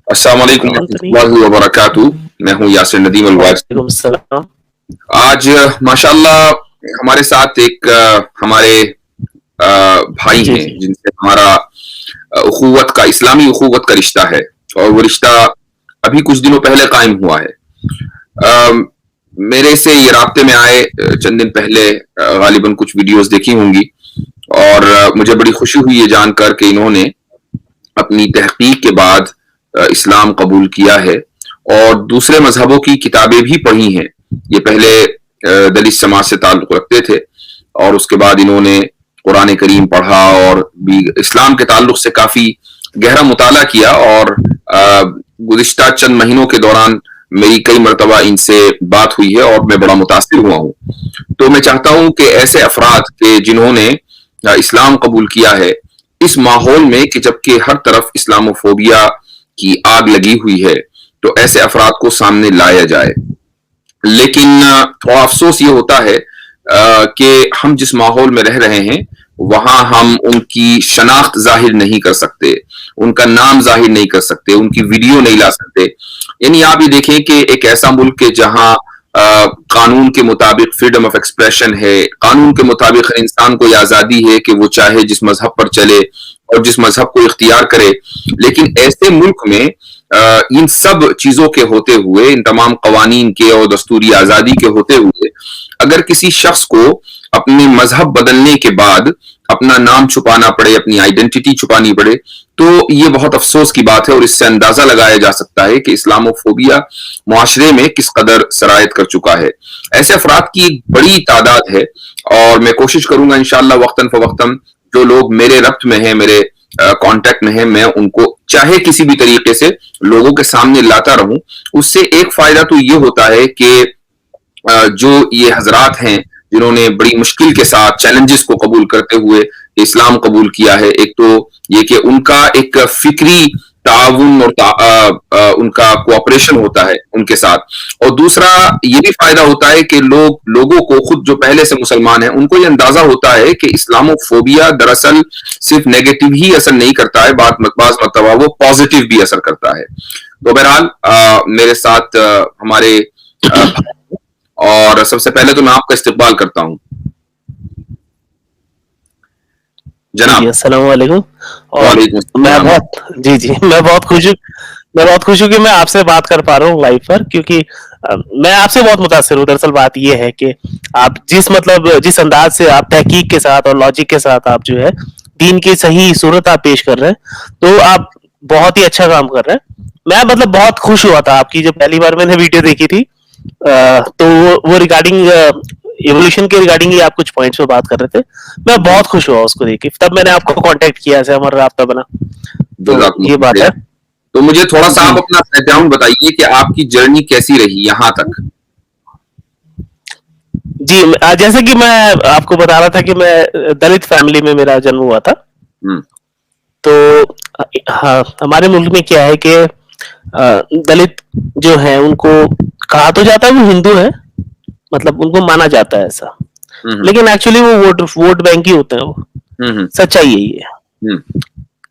अस्सलाम वालेकुम एंथनी। रहमतुल्लाहि व बरकातहू। मैं हूँ यासिर नदीम अलवाज। वालेकुम सलाम। आज माशाल्लाह हमारे साथ एक हमारे भाई जी, हैं जी। जिनसे हमारा उखुवत का इस्लामी उखुवत का रिश्ता है और वो रिश्ता अभी कुछ दिनों पहले कायम हुआ है। अ, मेरे से ये राब्ते में आए चंद दिन पहले गालिबन कुछ वीडियोस देखी होंगी और मुझे बड़ी खुशी हुई ये जानकर कि इन्होंने अपनी तहकीक के बाद इस्लाम कबूल किया है और दूसरे मजहबों की किताबें भी पढ़ी हैं। ये पहले दलित समाज से ताल्लुक रखते थे और उसके बाद इन्होंने कुरान करीम पढ़ा और भी इस्लाम के ताल्लुक से काफी गहरा मुताला किया और गुज़िश्ता चंद महीनों के दौरान मेरी कई मरतबा इनसे बात हुई है और मैं बड़ा मुतासिर हुआ हूँ। तो मैं चाहता हूँ कि ऐसे अफराद के जिन्होंने इस्लाम कबूल किया है इस माहौल में कि जबकि हर तरफ इस्लामोफोबिया की आग लगी हुई है, तो ऐसे अफराद को सामने लाया जाए। लेकिन थोड़ा अफसोस ये होता है कि हम जिस माहौल में रह रहे हैं वहां हम उनकी शनाख्त जाहिर नहीं कर सकते, उनका नाम जाहिर नहीं कर सकते, उनकी वीडियो नहीं ला सकते। यानी आप ये देखें कि एक ऐसा मुल्क है जहां कानून के मुताबिक फ्रीडम ऑफ एक्सप्रेशन है, कानून के मुताबिक इंसान को आजादी है कि वो चाहे जिस मजहब पर चले और जिस मजहब को इख्तियार करे। लेकिन ऐसे मुल्क में इन सब चीजों के होते हुए, इन तमाम कवानीन के और दस्तूरी आजादी के होते हुए, अगर किसी शख्स को अपने मजहब बदलने के बाद अपना नाम छुपाना पड़े, अपनी आइडेंटिटी छुपानी पड़े, तो ये बहुत अफसोस की बात है और इससे अंदाजा लगाया जा सकता है कि इस्लामोफोबिया मुआशरे में किस कदर सरायत कर चुका है। ऐसे अफराद की एक बड़ी तादाद है और मैं कोशिश करूंगा इंशाअल्लाह वक्तन फवक्तन जो लोग मेरे रब्त में हैं, मेरे कांटेक्ट में है, मैं उनको चाहे किसी भी तरीके से लोगों के सामने लाता रहूं। उससे एक फायदा तो ये होता है कि जो ये हजरात हैं जिन्होंने बड़ी मुश्किल के साथ चैलेंजेस को कबूल करते हुए इस्लाम कबूल किया है, एक तो ये कि उनका एक फिक्री ताउन और उनका कोऑपरेशन होता है उनके साथ, और दूसरा ये भी फायदा होता है कि लोगों को खुद जो पहले से मुसलमान हैं उनको ये अंदाजा होता है कि इस्लामोफोबिया दरअसल सिर्फ नेगेटिव ही असर नहीं करता है, बाज मतलब वो पॉजिटिव भी असर करता है। तो बहरहाल मेरे साथ हमारे और सबसे पहले तो मैं आपका इस्तकबाल करता हूँ जी, जी, जनाब। अस्सलाम वालेकुम। और वालेकुम मैं अस्सलाम। बहुत जी, जी, मैं बहुत खुश हूँ कि मैं आपसे बात कर पा रहा हूँ लाइव पर, क्योंकि मैं आपसे बहुत मुतासिर हूँ। दरअसल बात ये है कि आप जिस अंदाज से आप तहकीक के साथ और लॉजिक के साथ आप जो है दीन की सही सूरत आप पेश कर रहे हैं, तो आप बहुत ही अच्छा काम कर रहे हैं। मैं मतलब बहुत खुश हुआ था आपकी जब पहली बार मैंने वीडियो देखी थी। तो वो रिगार्डिंग एवोल्यूशन के रिगार्डिंग ही आप कुछ पॉइंट्स पे बात कर रहे थे। मैं बहुत खुश हुआ उसको देख के, तब मैंने आपको कांटेक्ट किया, ऐसे हमारा राब्ता बना। तो ये बात जज़ाकुमुल्लाह। है। तो मुझे थोड़ा सा जी, आप अपना बैकग्राउंड बताइए कि आपकी जर्नी कैसी रही यहाँ तक। जी, जैसे कि मैं आपको बता रहा था कि मैं दलित फैमिली में मेरा जन्म हुआ था। हम्म। तो हाँ, हमारे मुल्क में क्या है कि दलित जो है उनको कहा तो जाता है वो हिंदू है, मतलब उनको माना जाता है ऐसा, हम्म। लेकिन एक्चुअली वो वोट बैंक ही होते हैं वो। हम्म। सच्चाई यही है। हम्म।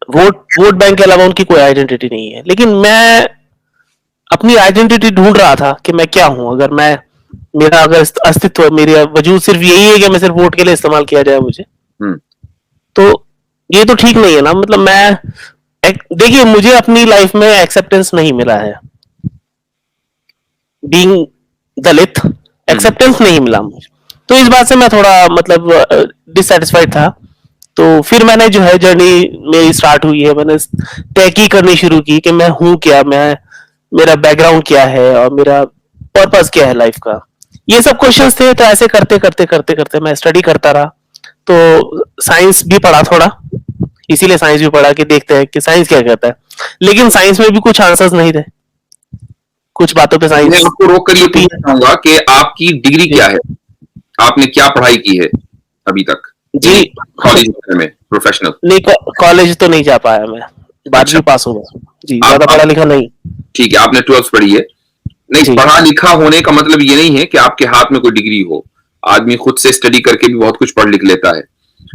वोट बैंक के अलावा उनकी कोई आइडेंटिटी नहीं है। लेकिन मैं अपनी आइडेंटिटी ढूंढ रहा था कि मैं क्या हूं, अगर मैं मेरा अगर अस्तित्व, मेरा वजूद सिर्फ यही है कि मैं सिर्फ वोट के लिए इस्तेमाल किया जाए मुझे, हम्म। तो ये तो ठीक नहीं है ना। मतलब मैं देखिए, मुझे अपनी लाइफ में एक्सेप्टेंस नहीं मिला है, बीइंग दलित हम्म। एक्सेप्टेंस नहीं मिला मुझे। तो इस बात से मैं थोड़ा मतलब डिससेटिस्फाइड था। तो फिर मैंने जो है जर्नी मेरी स्टार्ट हुई है, मैंने तहकीक करनी शुरू की कि मैं हूँ क्या, मैं मेरा बैकग्राउंड क्या है और मेरा पर्पस क्या है लाइफ का। ये सब क्वेश्चंस थे। तो ऐसे करते करते करते करते मैं स्टडी करता रहा। तो साइंस भी पढ़ा थोड़ा, इसीलिए साइंस भी पढ़ा कि देखते हैं कि साइंस क्या कहता है। लेकिन साइंस में भी कुछ आंसर्स नहीं थे, कुछ बातों पे मैं साइंस आपको रोक कर ये छुपी पूछना चाहूंगा कि आपकी डिग्री है। क्या है, आपने क्या पढ़ाई की है अभी तक, जी, यानी कॉलेज में प्रोफेशनल। नहीं, कॉलेज तो नहीं जा पाया मैं। अच्छा। 12वीं पास हूँ मैं। जी, ज्यादा आप पढ़ा लिखा नहीं। ठीक है, आपने ट्वेल्थ पढ़ी है। नहीं, जी, पढ़ा लिखा होने का मतलब ये नहीं है कि आपके हाथ में कोई डिग्री हो। आदमी खुद से स्टडी करके भी बहुत कुछ पढ़ लिख लेता है।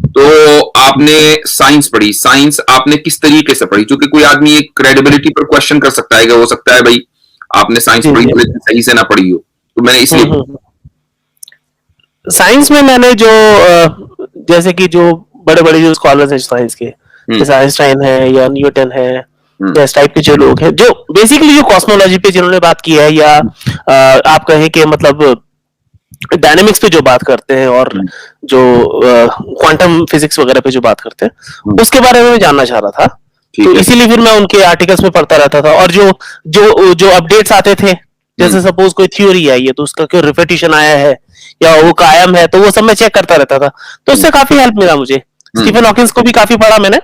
तो आपने साइंस पढ़ी, साइंस आपने किस तरीके से पढ़ी? क्योंकि कोई आदमी एक क्रेडिबिलिटी पर क्वेश्चन कर सकता है कि हो सकता है भाई आपने साइंस जी पढ़ी जी तो लेकिन सही से ना पढ़ी हो, तो मैंने इसलिए साइंस में मैंने जो जैसे कि जो बड़े बड़े जो स्कॉलर्स हैं साइंस के, जैसे आइंस्टाइन है या न्यूटन है या इस टाइप के जो लोग हैं जो बेसिकली जो कॉस्मोलॉजी पे जिन्होंने बात की है, या आप कहें कि मतलब डायनेमिक्स पे जो बात करते हैं और जो क्वांटम फिजिक्स वगैरह पे जो बात करते हैं, उसके बारे में मैं जानना चाह रहा था। तो इसीलिए फिर मैं उनके आर्टिकल्स में पढ़ता रहता था, और जो जो जो अपडेट्स आते थे, जैसे सपोज कोई थ्योरी आई है तो उसका कोई रिपीटिशन आया है या वो कायम है, तो वो सब मैं चेक करता रहता था। तो उससे काफी हेल्प मिला मुझे। स्टीफन हॉकिंस को भी काफी पढ़ा मैंने।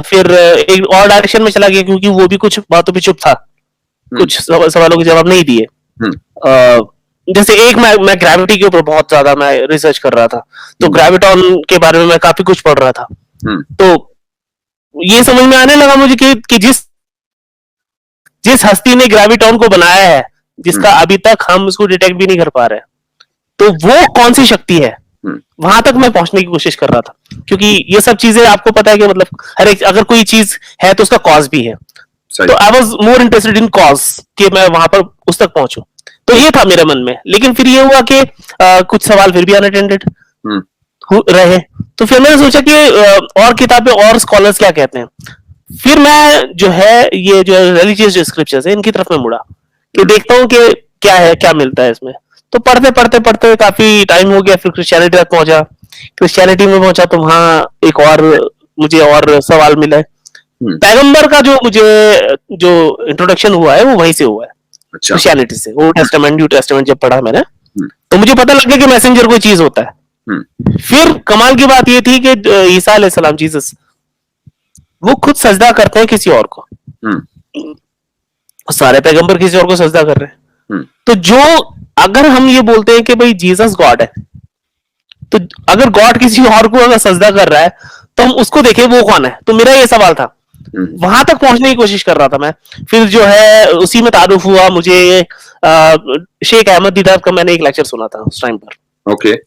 फिर एक और डायरेक्शन में चला गया, क्योंकि वो भी कुछ बातों पे चुप था, कुछ सवालों के जवाब नहीं दिए। जैसे एक मैं ग्रेविटी के ऊपर बहुत ज्यादा मैं रिसर्च कर रहा था, तो ग्रेविटॉन के बारे में मैं काफी कुछ पढ़ रहा था। तो ये समझ में आने लगा मुझे कि जिस जिस हस्ती ने ग्रेविटॉन को बनाया है, जिसका अभी तक हम उसको डिटेक्ट भी नहीं कर पा रहे, तो वो कौन सी शक्ति है, वहां तक मैं पहुंचने की कोशिश कर रहा था। क्योंकि ये सब चीजें आपको पता है कि मतलब हर एक अगर कोई चीज है तो उसका कॉज भी है। तो I was more interested in cause कि मैं वहां पर उस तक पहुंचू। तो ये था मेरे मन में। लेकिन फिर ये हुआ कि कुछ सवाल फिर भी अनअटेंडेड रहे। तो फिर मैंने सोचा कि और किताबें और स्कॉलर्स क्या कहते हैं। फिर मैं जो है ये जो रिलीजियस जो स्क्रिप्चर्स है इनकी तरफ में मुड़ा कि देखता हूँ कि क्या है, क्या मिलता है इसमें। तो पढ़ते पढ़ते पढ़ते काफी टाइम हो गया, फिर क्रिश्चियनिटी तक पहुंचा। क्रिश्चियनिटी में पहुंचा तो वहां एक और मुझे और सवाल मिला है। पैगंबर का जो मुझे जो इंट्रोडक्शन हुआ है वो वहीं से हुआ है, क्रिश्चियनिटी से। ओल्ड टेस्टामेंट न्यू टेस्टामेंट जब पढ़ा मैंने, तो मुझे पता लग गया कि मैसेंजर कोई चीज होता है। फिर कमाल की बात ये थी कि ईसा अलैहिस्सलाम, जीसस, वो खुद सजदा करते हैं किसी और को। सारे पैगंबर किसी और को सजदा कर रहे हैं। तो जो अगर हम ये बोलते हैं कि भाई जीसस गॉड है, तो अगर गॉड किसी और को अगर सजदा कर रहा है तो हम उसको देखें वो कौन है। तो मेरा ये सवाल था, वहां तक पहुंचने की कोशिश कर रहा था मैं। फिर जो है उसी में तारुफ हुआ मुझे शेख अहमद दीदार का मैंने एक लेक्चर सुना था उस टाइम पर।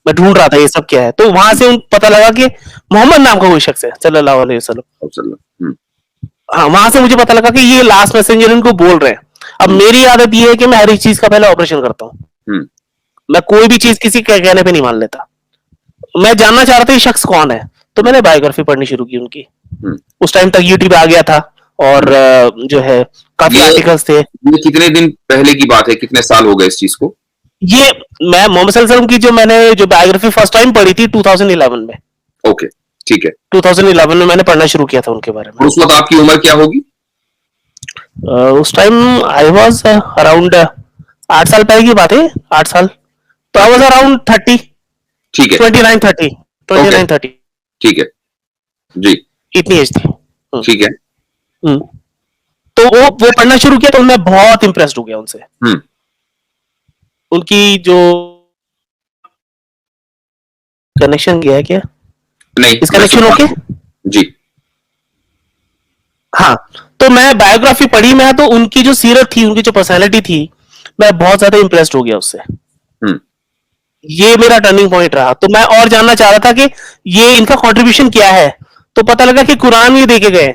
मैं ढूंढ रहा था ये सब क्या है, तो वहां से पता लगा कि मोहम्मद नाम का कोई शख्स है सल्लल्लाहु अलैहि वसल्लम। हाँ, वहां से मुझे पता लगा कि ये लास्ट मैसेंजर इनको बोल रहे हैं। अब मेरी आदत ये है कि मैं हर एक चीज का पहले ऑपरेशन करता हूँ। मैं कोई भी चीज किसी के कहने पे नहीं मान लेता। मैं जानना चाह रहा था ये शख्स कौन है, तो मैंने बायोग्राफी पढ़नी शुरू की उनकी। उस टाइम तक यूट्यूब आ गया था और जो है काफी आर्टिकल्स थे। ये कितने दिन पहले की बात है, कितने साल हो गए इस चीज को? ये मैं मोहम्मद सल्लल्लाहु अलैहि वसल्लम की जो मैंने जो बायोग्राफी फर्स्ट टाइम पढ़ी थी 2011 में। ओके, ठीक है। 2011 में मैंने पढ़ना शुरू किया था उनके बारे में। उस वक्त आपकी उम्र क्या होगी? उस टाइम आई वाज अराउंड 8 साल पहले की बात है, 8 साल। तो आई वाज अराउंड 30। ठीक है, 29 30 29 30। ठीक है जी, इतनी एज थी। ठीक है। तो वो पढ़ना शुरू किया तो मैं बहुत इंप्रेस्ड हो गया उनसे। उनकी जो कनेक्शन गया है क्या? नहीं, इस कनेक्शन ओके जी। हाँ, तो मैं बायोग्राफी पढ़ी, मैं तो उनकी जो सीरत थी, उनकी जो पर्सनालिटी थी, मैं बहुत ज्यादा इंप्रेस्ड हो गया उससे। ये मेरा टर्निंग पॉइंट रहा। तो मैं और जानना चाह रहा था कि ये इनका कंट्रीब्यूशन क्या है। तो पता लगा कि कुरान ये देखे गए।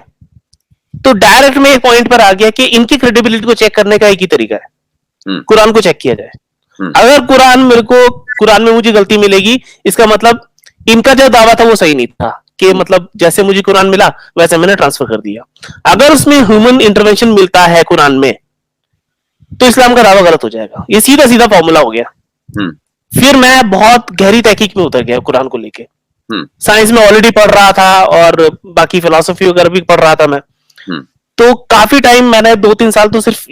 तो डायरेक्ट में एक पॉइंट पर आ गया कि इनकी क्रेडिबिलिटी को चेक करने का एक ही तरीका है, कुरान को चेक किया जाए। अगर कुरान में मुझे गलती मिलेगी, इसका मतलब इनका जो दावा था वो सही नहीं था, कि मतलब जैसे मुझे कुरान मिला वैसे मैंने ट्रांसफर कर दिया। अगर उसमें ह्यूमन इंटरवेंशन मिलता है कुरान में, तो इस्लाम का दावा गलत हो जाएगा। ये सीधा सीधा फॉर्मूला हो गया। फिर मैं बहुत गहरी तहकीक में उतर गया कुरान को लेके। साइंस में ऑलरेडी पढ़ रहा था और बाकी फिलोसफी वगैरह भी पढ़ रहा था मैं। तो काफी टाइम मैंने 2-3 साल तो सिर्फ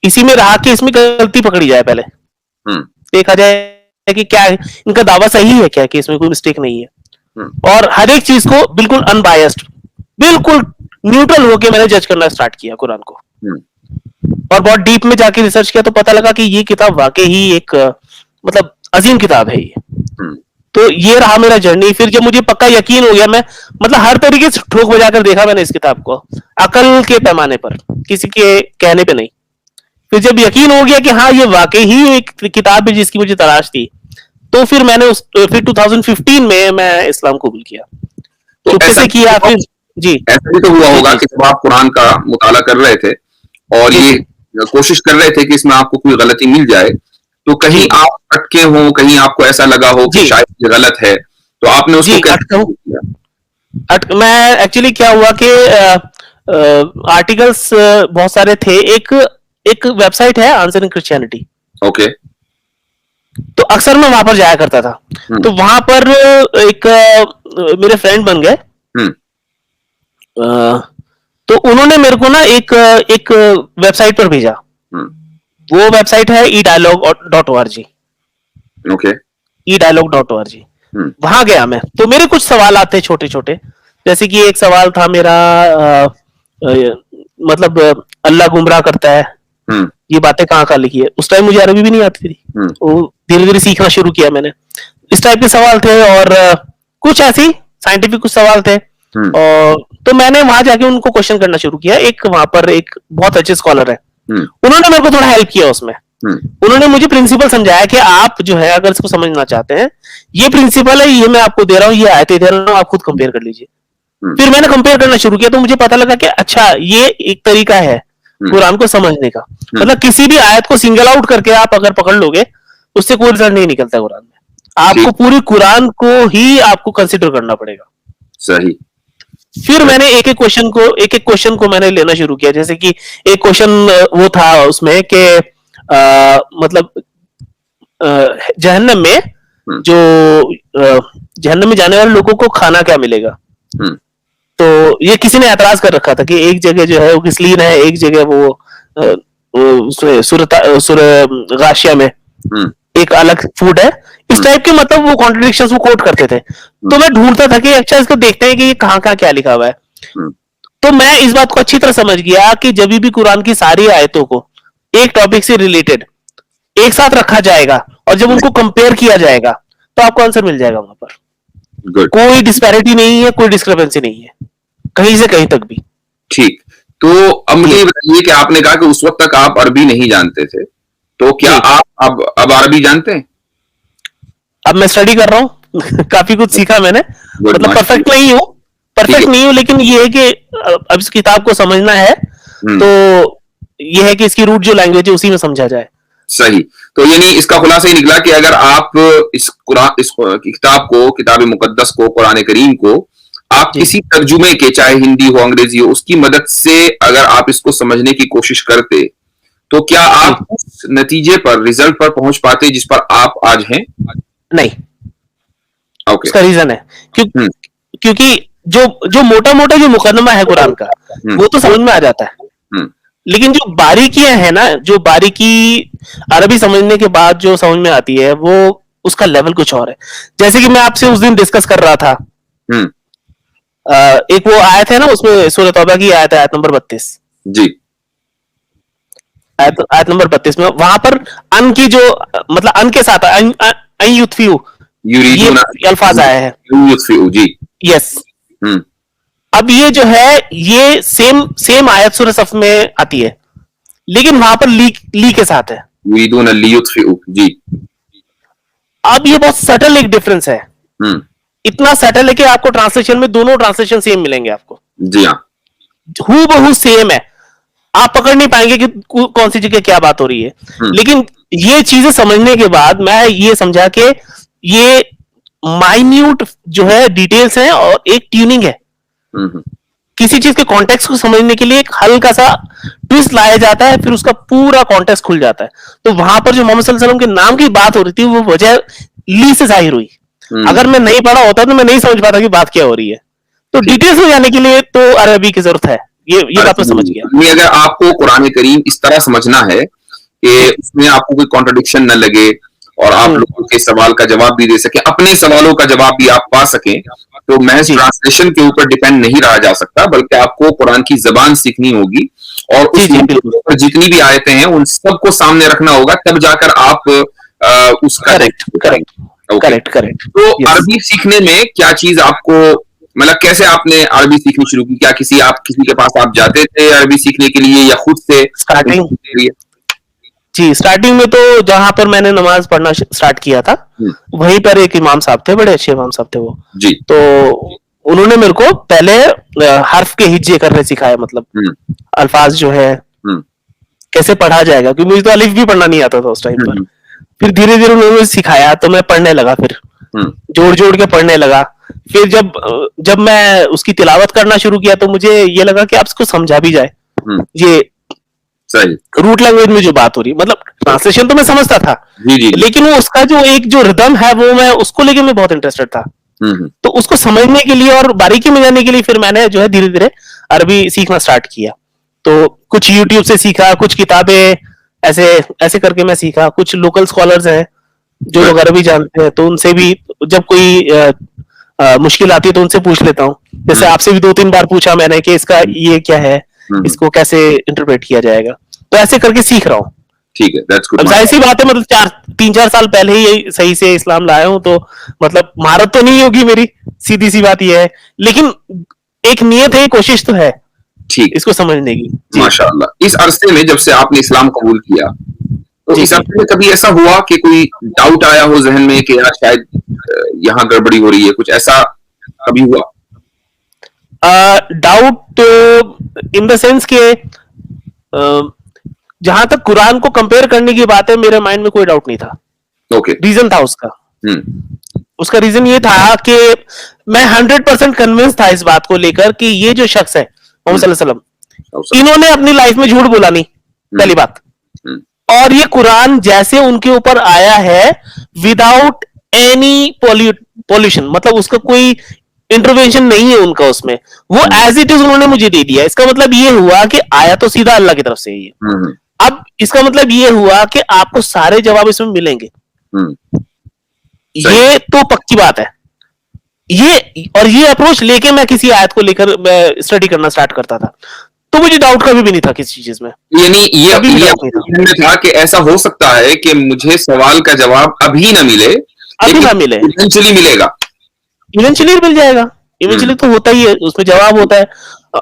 इसी में रहा कि इसमें गलती पकड़ी जाए, पहले देखा जाए कि क्या है, इनका दावा सही है क्या, कि इसमें कोई मिस्टेक नहीं है। और हर एक चीज को बिल्कुल अनबायस्ड, बिल्कुल न्यूट्रल होके मैंने जज करना स्टार्ट किया कुरान को। और बहुत डीप में जाके रिसर्च किया तो पता लगा कि ये किताब वाकई ही एक मतलब अजीम किताब है ये। तो ये रहा मेरा जर्नी। फिर जब मुझे पक्का यकीन हो गया, मैं मतलब हर तरीके से ठोक बजाकर देखा मैंने इस किताब को, अकल के पैमाने पर, किसी के कहने पे नहीं। फिर जब यकीन हो गया कि हाँ ये वाकई ही एक किताब है जिसकी मुझे तलाश थी, तो फिर मैंने फिर 2015 में मैं इस्लाम कबूल किया। तो चुपके ऐसा से किया फिर? जी ऐसा भी तो हुआ जी होगा जी कि जब आप कुरान का मुताला कर रहे थे और जी ये जी कोशिश कर रहे थे कि इसमें आपको कोई गलती मिल जाए, तो जी कहीं जी आप अटके हों, कहीं आपको ऐसा लगा हो कि जी शायद ये गलत है, तो आपने उसको जी कैसे अटका हूँ। ठीक किया? मैं एक्चुअली क्या हुआ कि आर्टिकल्स बहुत सारे थे। एक एक वेबसाइट है आंसरिंग क्रिश्चियनिटी, ओके। तो अक्सर मैं वहां पर जाया करता था। हुँ, तो वहां पर एक मेरे फ्रेंड बन गए। हुँ, अ, तो उन्होंने मेरे को ना एक एक वेबसाइट पर भेजा। हुँ, वो वेबसाइट है e-dialogue.org, ओके। e-dialogue.org। हुँ, वहां गया मैं, तो मेरे कुछ सवाल आते छोटे छोटे। जैसे कि एक सवाल था मेरा, अ, मतलब अल्लाह गुमराह करता है, हुँ, ये बातें कहाँ कहाँ लिखी है। उस टाइम मुझे अरबी भी नहीं आती थी, हुँ, तो धीरे धीरे सीखना शुरू किया मैंने। इस टाइप के सवाल थे, और कुछ ऐसी साइंटिफिक कुछ सवाल थे। हुँ, और तो मैंने वहां जाके उनको क्वेश्चन करना शुरू किया। एक वहां पर एक बहुत अच्छे स्कॉलर है, हुँ, उन्होंने मेरे को थोड़ा हेल्प किया उसमें। हुँ, उन्होंने मुझे प्रिंसिपल समझाया कि आप जो है अगर इसको समझना चाहते हैं, ये प्रिंसिपल है, ये मैं आपको दे रहा हूँ, ये आयतें दे रहा हूँ, आप खुद कंपेयर कर लीजिए। हुँ, फिर मैंने कंपेयर करना शुरू किया, तो मुझे पता लगा कि अच्छा ये एक तरीका है हुँ, कुरान को समझने का। हुँ, मतलब किसी भी आयत को सिंगल आउट करके आप अगर पकड़ लोगे, उससे कोई रिजल्ट नहीं निकलता कुरान में। आपको ठीक, पूरी कुरान को ही आपको कंसिडर करना पड़ेगा। सही, फिर सही। मैंने एक एक क्वेश्चन को मैंने लेना शुरू किया। जैसे कि एक क्वेश्चन वो था उसमें कि मतलब जहन्नम में हुँ, जो जहन्नम में जाने वाले लोगों को खाना क्या मिलेगा। हुँ, तो ये किसी ने एतराज कर रखा था कि एक जगह जो है वो किसलीन है, एक जगह वो उसमें सुर गाशिया में हुँ, एक अलग फूड है। इस हुँ, टाइप के मतलब वो कॉन्ट्रडिक्शंस वो कोट करते थे। हुँ, तो मैं ढूंढता था कि अच्छा इसको देखते हैं कि ये कहाँ कहाँ क्या लिखा हुआ है। हुँ, तो मैं इस बात को अच्छी तरह समझ गया कि जब भी कुरान की सारी आयतों को एक टॉपिक से रिलेटेड एक साथ रखा जाएगा और जब उनको कंपेयर किया जाएगा, तो आपको आंसर मिल जाएगा वहां पर। गुड, कोई डिस्पैरिटी नहीं है, कोई डिस्क्रिपेंसी नहीं है, कहीं से कहीं तक भी। ठीक। तो अब मुझे जी ये बताइए कि आपने कहा कि उस वक़्त तक आप अरबी नहीं जानते थे, तो क्या जी आप अब अरबी जानते हैं? अब मैं स्टडी कर रहा हूँ काफी कुछ सीखा मैंने। गुड, मतलब परफेक्ट माशाअल्लाह। नहीं हूँ, ठीक है। परफेक्ट नहीं हूँ, लेकिन ये है कि अब इस किताब को समझना है, हुँ, तो ये है कि इसकी रूट जो लैंग्वेज है उसी में समझा जाए। सही। तो यानी इसका खुलासा ये निकला कि अगर आप इस किताब को, किताब मुकद्दस को, कुरान करीम को आप जी किसी तर्जुमे के, चाहे हिंदी हो, अंग्रेजी हो, उसकी मदद से अगर आप इसको समझने की कोशिश करते, तो क्या जी आप उस नतीजे पर, रिजल्ट पर पहुंच पाते जिस पर आप आज हैं? नहीं, ओके। उसका रीजन है हुँ, क्योंकि जो जो मोटा मोटा जो मुकदमा है कुरान का, हुँ, वो तो समझ में आ जाता है। हुँ, लेकिन जो बारीकियां हैं ना, जो बारीकी अरबी समझने के बाद जो समझ में आती है, वो उसका लेवल कुछ और है। जैसे कि मैं आपसे उस दिन डिस्कस कर रहा था, हुँ, एक वो आयत है ना, उसमें सूरह तौबा की आयत है, आयत नंबर 32। जी, आयत नंबर 32 में वहां पर अन की जो मतलब अन के साथ अन युत्फियु, ये युरीदूना अल्फाज आया है। युत्फिउ जी। यस। हुँ, अब ये जो है ये सेम सेम आयत सूरह सफ में आती है, लेकिन वहां पर ली के साथ है। युरीदूना लियुत्फिउ जी। अब ये बहुत सटल एक डिफरेंस है। हुँ, इतना सटल है कि आपको ट्रांसलेशन में दोनों ट्रांसलेशन सेम मिलेंगे आपको, जी हाँ। हु बहु सेम है। आप पकड़ नहीं पाएंगे कि कौन सी जगह क्या बात हो रही है। हुँ, लेकिन ये चीजें समझने के बाद मैं ये समझा कि ये माइन्यूट जो है डिटेल्स हैं और एक ट्यूनिंग है। हुँ, हुँ, किसी चीज के कॉन्टेक्स्ट को समझने के लिए एक हल्का सा ट्विस्ट लाया जाता है, फिर उसका पूरा कॉन्टेक्स्ट खुल जाता है। तो वहां पर जो मोहम्मद सल्लल्लाहु अलैहि वसल्लम के नाम की बात हो रही थी, वो वजह ली से जाहिर हुई। हुँ, अगर मैं नहीं पढ़ा होता तो मैं नहीं समझ पाता कि बात क्या हो रही है। तो ठीक। डिटेल्स में जाने के लिए तो अरबी की जरूरत है। ये बात मैं समझ गया। नहीं, अगर आपको कुरान करीम इस तरह समझना है कि जी उसमें आपको कोई कॉन्ट्रडिक्शन न लगे और आप हम्म, लोगों के सवाल का जवाब भी दे सकें, अपने सवालों का जवाब भी आप पा सकें, तो महज जी ट्रांसलेशन के ऊपर डिपेंड नहीं रहा जा सकता, बल्कि आपको कुरान की जबान सीखनी होगी और जी उस जी मौके बिल्कुल। पर जितनी भी आयतें हैं उन सबको सामने रखना होगा, तब जाकर आप उसका करेक्ट जवाब दे करेक्ट पाएंगे। ओके। Correct correct. तो यस। अरबी सीखने में क्या चीज आपको, मतलब कैसे आपने अरबी सीखनी शुरू की? क्या किसी के पास आप जाते थे अरबी सीखने के लिए या खुद से स्टार्टिंग सीखने के लिए? जी स्टार्टिंग में तो जहां पर मैंने नमाज पढ़ना स्टार्ट किया था, हुँ, वहीं पर एक इमाम साहब थे, बड़े अच्छे इमाम साहब थे वो। जी। तो उन्होंने मेरे को पहले हर्फ के हिज्जे करने सिखाए, मतलब अल्फाज जो है कैसे पढ़ा जाएगा, क्योंकि मुझे तो अलिफ भी पढ़ना नहीं आता था उस टाइम पर। फिर धीरे धीरे उन्होंने सिखाया तो मैं पढ़ने लगा, फिर जोड़ जोड़ के पढ़ने लगा। फिर जब मैं उसकी तिलावत करना शुरू किया तो मुझे ये लगा कि आप इसको समझा भी जाए। ये सही रूट लैंग्वेज में जो बात हो रही, मतलब ट्रांसलेशन तो मैं समझता था, लेकिन वो उसका जो एक जो रिदम है वो मैं उसको लेके मैं बहुत इंटरेस्टेड था। तो उसको समझने के लिए और बारीकी में जाने के लिए फिर मैंने जो है धीरे धीरे अरबी सीखना स्टार्ट किया। तो कुछ यूट्यूब से सीखा, कुछ किताबें ऐसे ऐसे करके मैं सीखा। कुछ लोकल स्कॉलर्स हैं जो लोग अरबी जानते हैं, तो उनसे भी जब कोई मुश्किल आती है तो उनसे पूछ लेता हूँ। जैसे आपसे भी 2-3 बार पूछा मैंने कि इसका ये क्या है, इसको कैसे इंटरप्रेट किया जाएगा, तो ऐसे करके सीख रहा हूँ। ठीक है, दैट्स गुड। अब जाहिर सी बात है, मतलब 3-4 साल पहले ही सही से इस्लाम लाया हूँ, तो मतलब महारत तो नहीं होगी मेरी, सीधी सी बात ये है, लेकिन एक नियत है, कोशिश तो है ठीक इसको समझने की। माशाअल्लाह। इस अरसे में जब से आपने इस्लाम कबूल किया, तो इस अरसे में कभी ऐसा हुआ कि कोई डाउट आया हो जहन में कि यार शायद यहाँ गड़बड़ी हो रही है, कुछ ऐसा कभी हुआ? डाउट इन द सेंस के जहां तक कुरान को कंपेयर करने की बात है, मेरे माइंड में कोई डाउट नहीं था। ओके। रीजन था उसका रीजन ये था कि मैं 100% कन्विंस था इस बात को लेकर कि ये जो शख्स है मोहम्मद सल्लल्लाहु अलैहि वसल्लम, इन्होंने अपनी लाइफ में झूठ बोला नहीं, पहली बात। और ये कुरान जैसे उनके ऊपर आया है विदाउट एनी पॉल्यूशन, मतलब उसका कोई इंटरवेंशन नहीं है उनका उसमें, वो एज इट इज उन्होंने मुझे दे दिया। इसका मतलब ये हुआ कि आया तो सीधा अल्लाह की तरफ से ही है। अब इसका मतलब ये हुआ कि आपको सारे जवाब इसमें मिलेंगे, ये तो पक्की बात है। ये अप्रोच लेके मैं किसी आयत को लेकर स्टडी करना स्टार्ट करता था, तो मुझे डाउट कभी भी नहीं था किसी चीज में। यानी ये था कि ऐसा हो सकता है कि मुझे सवाल का जवाब अभी ना मिले, इवेंचुअली मिलेगा, इवेंचुअली मिल जाएगा। इवेंचुअली तो होता ही है, उसमें जवाब होता है।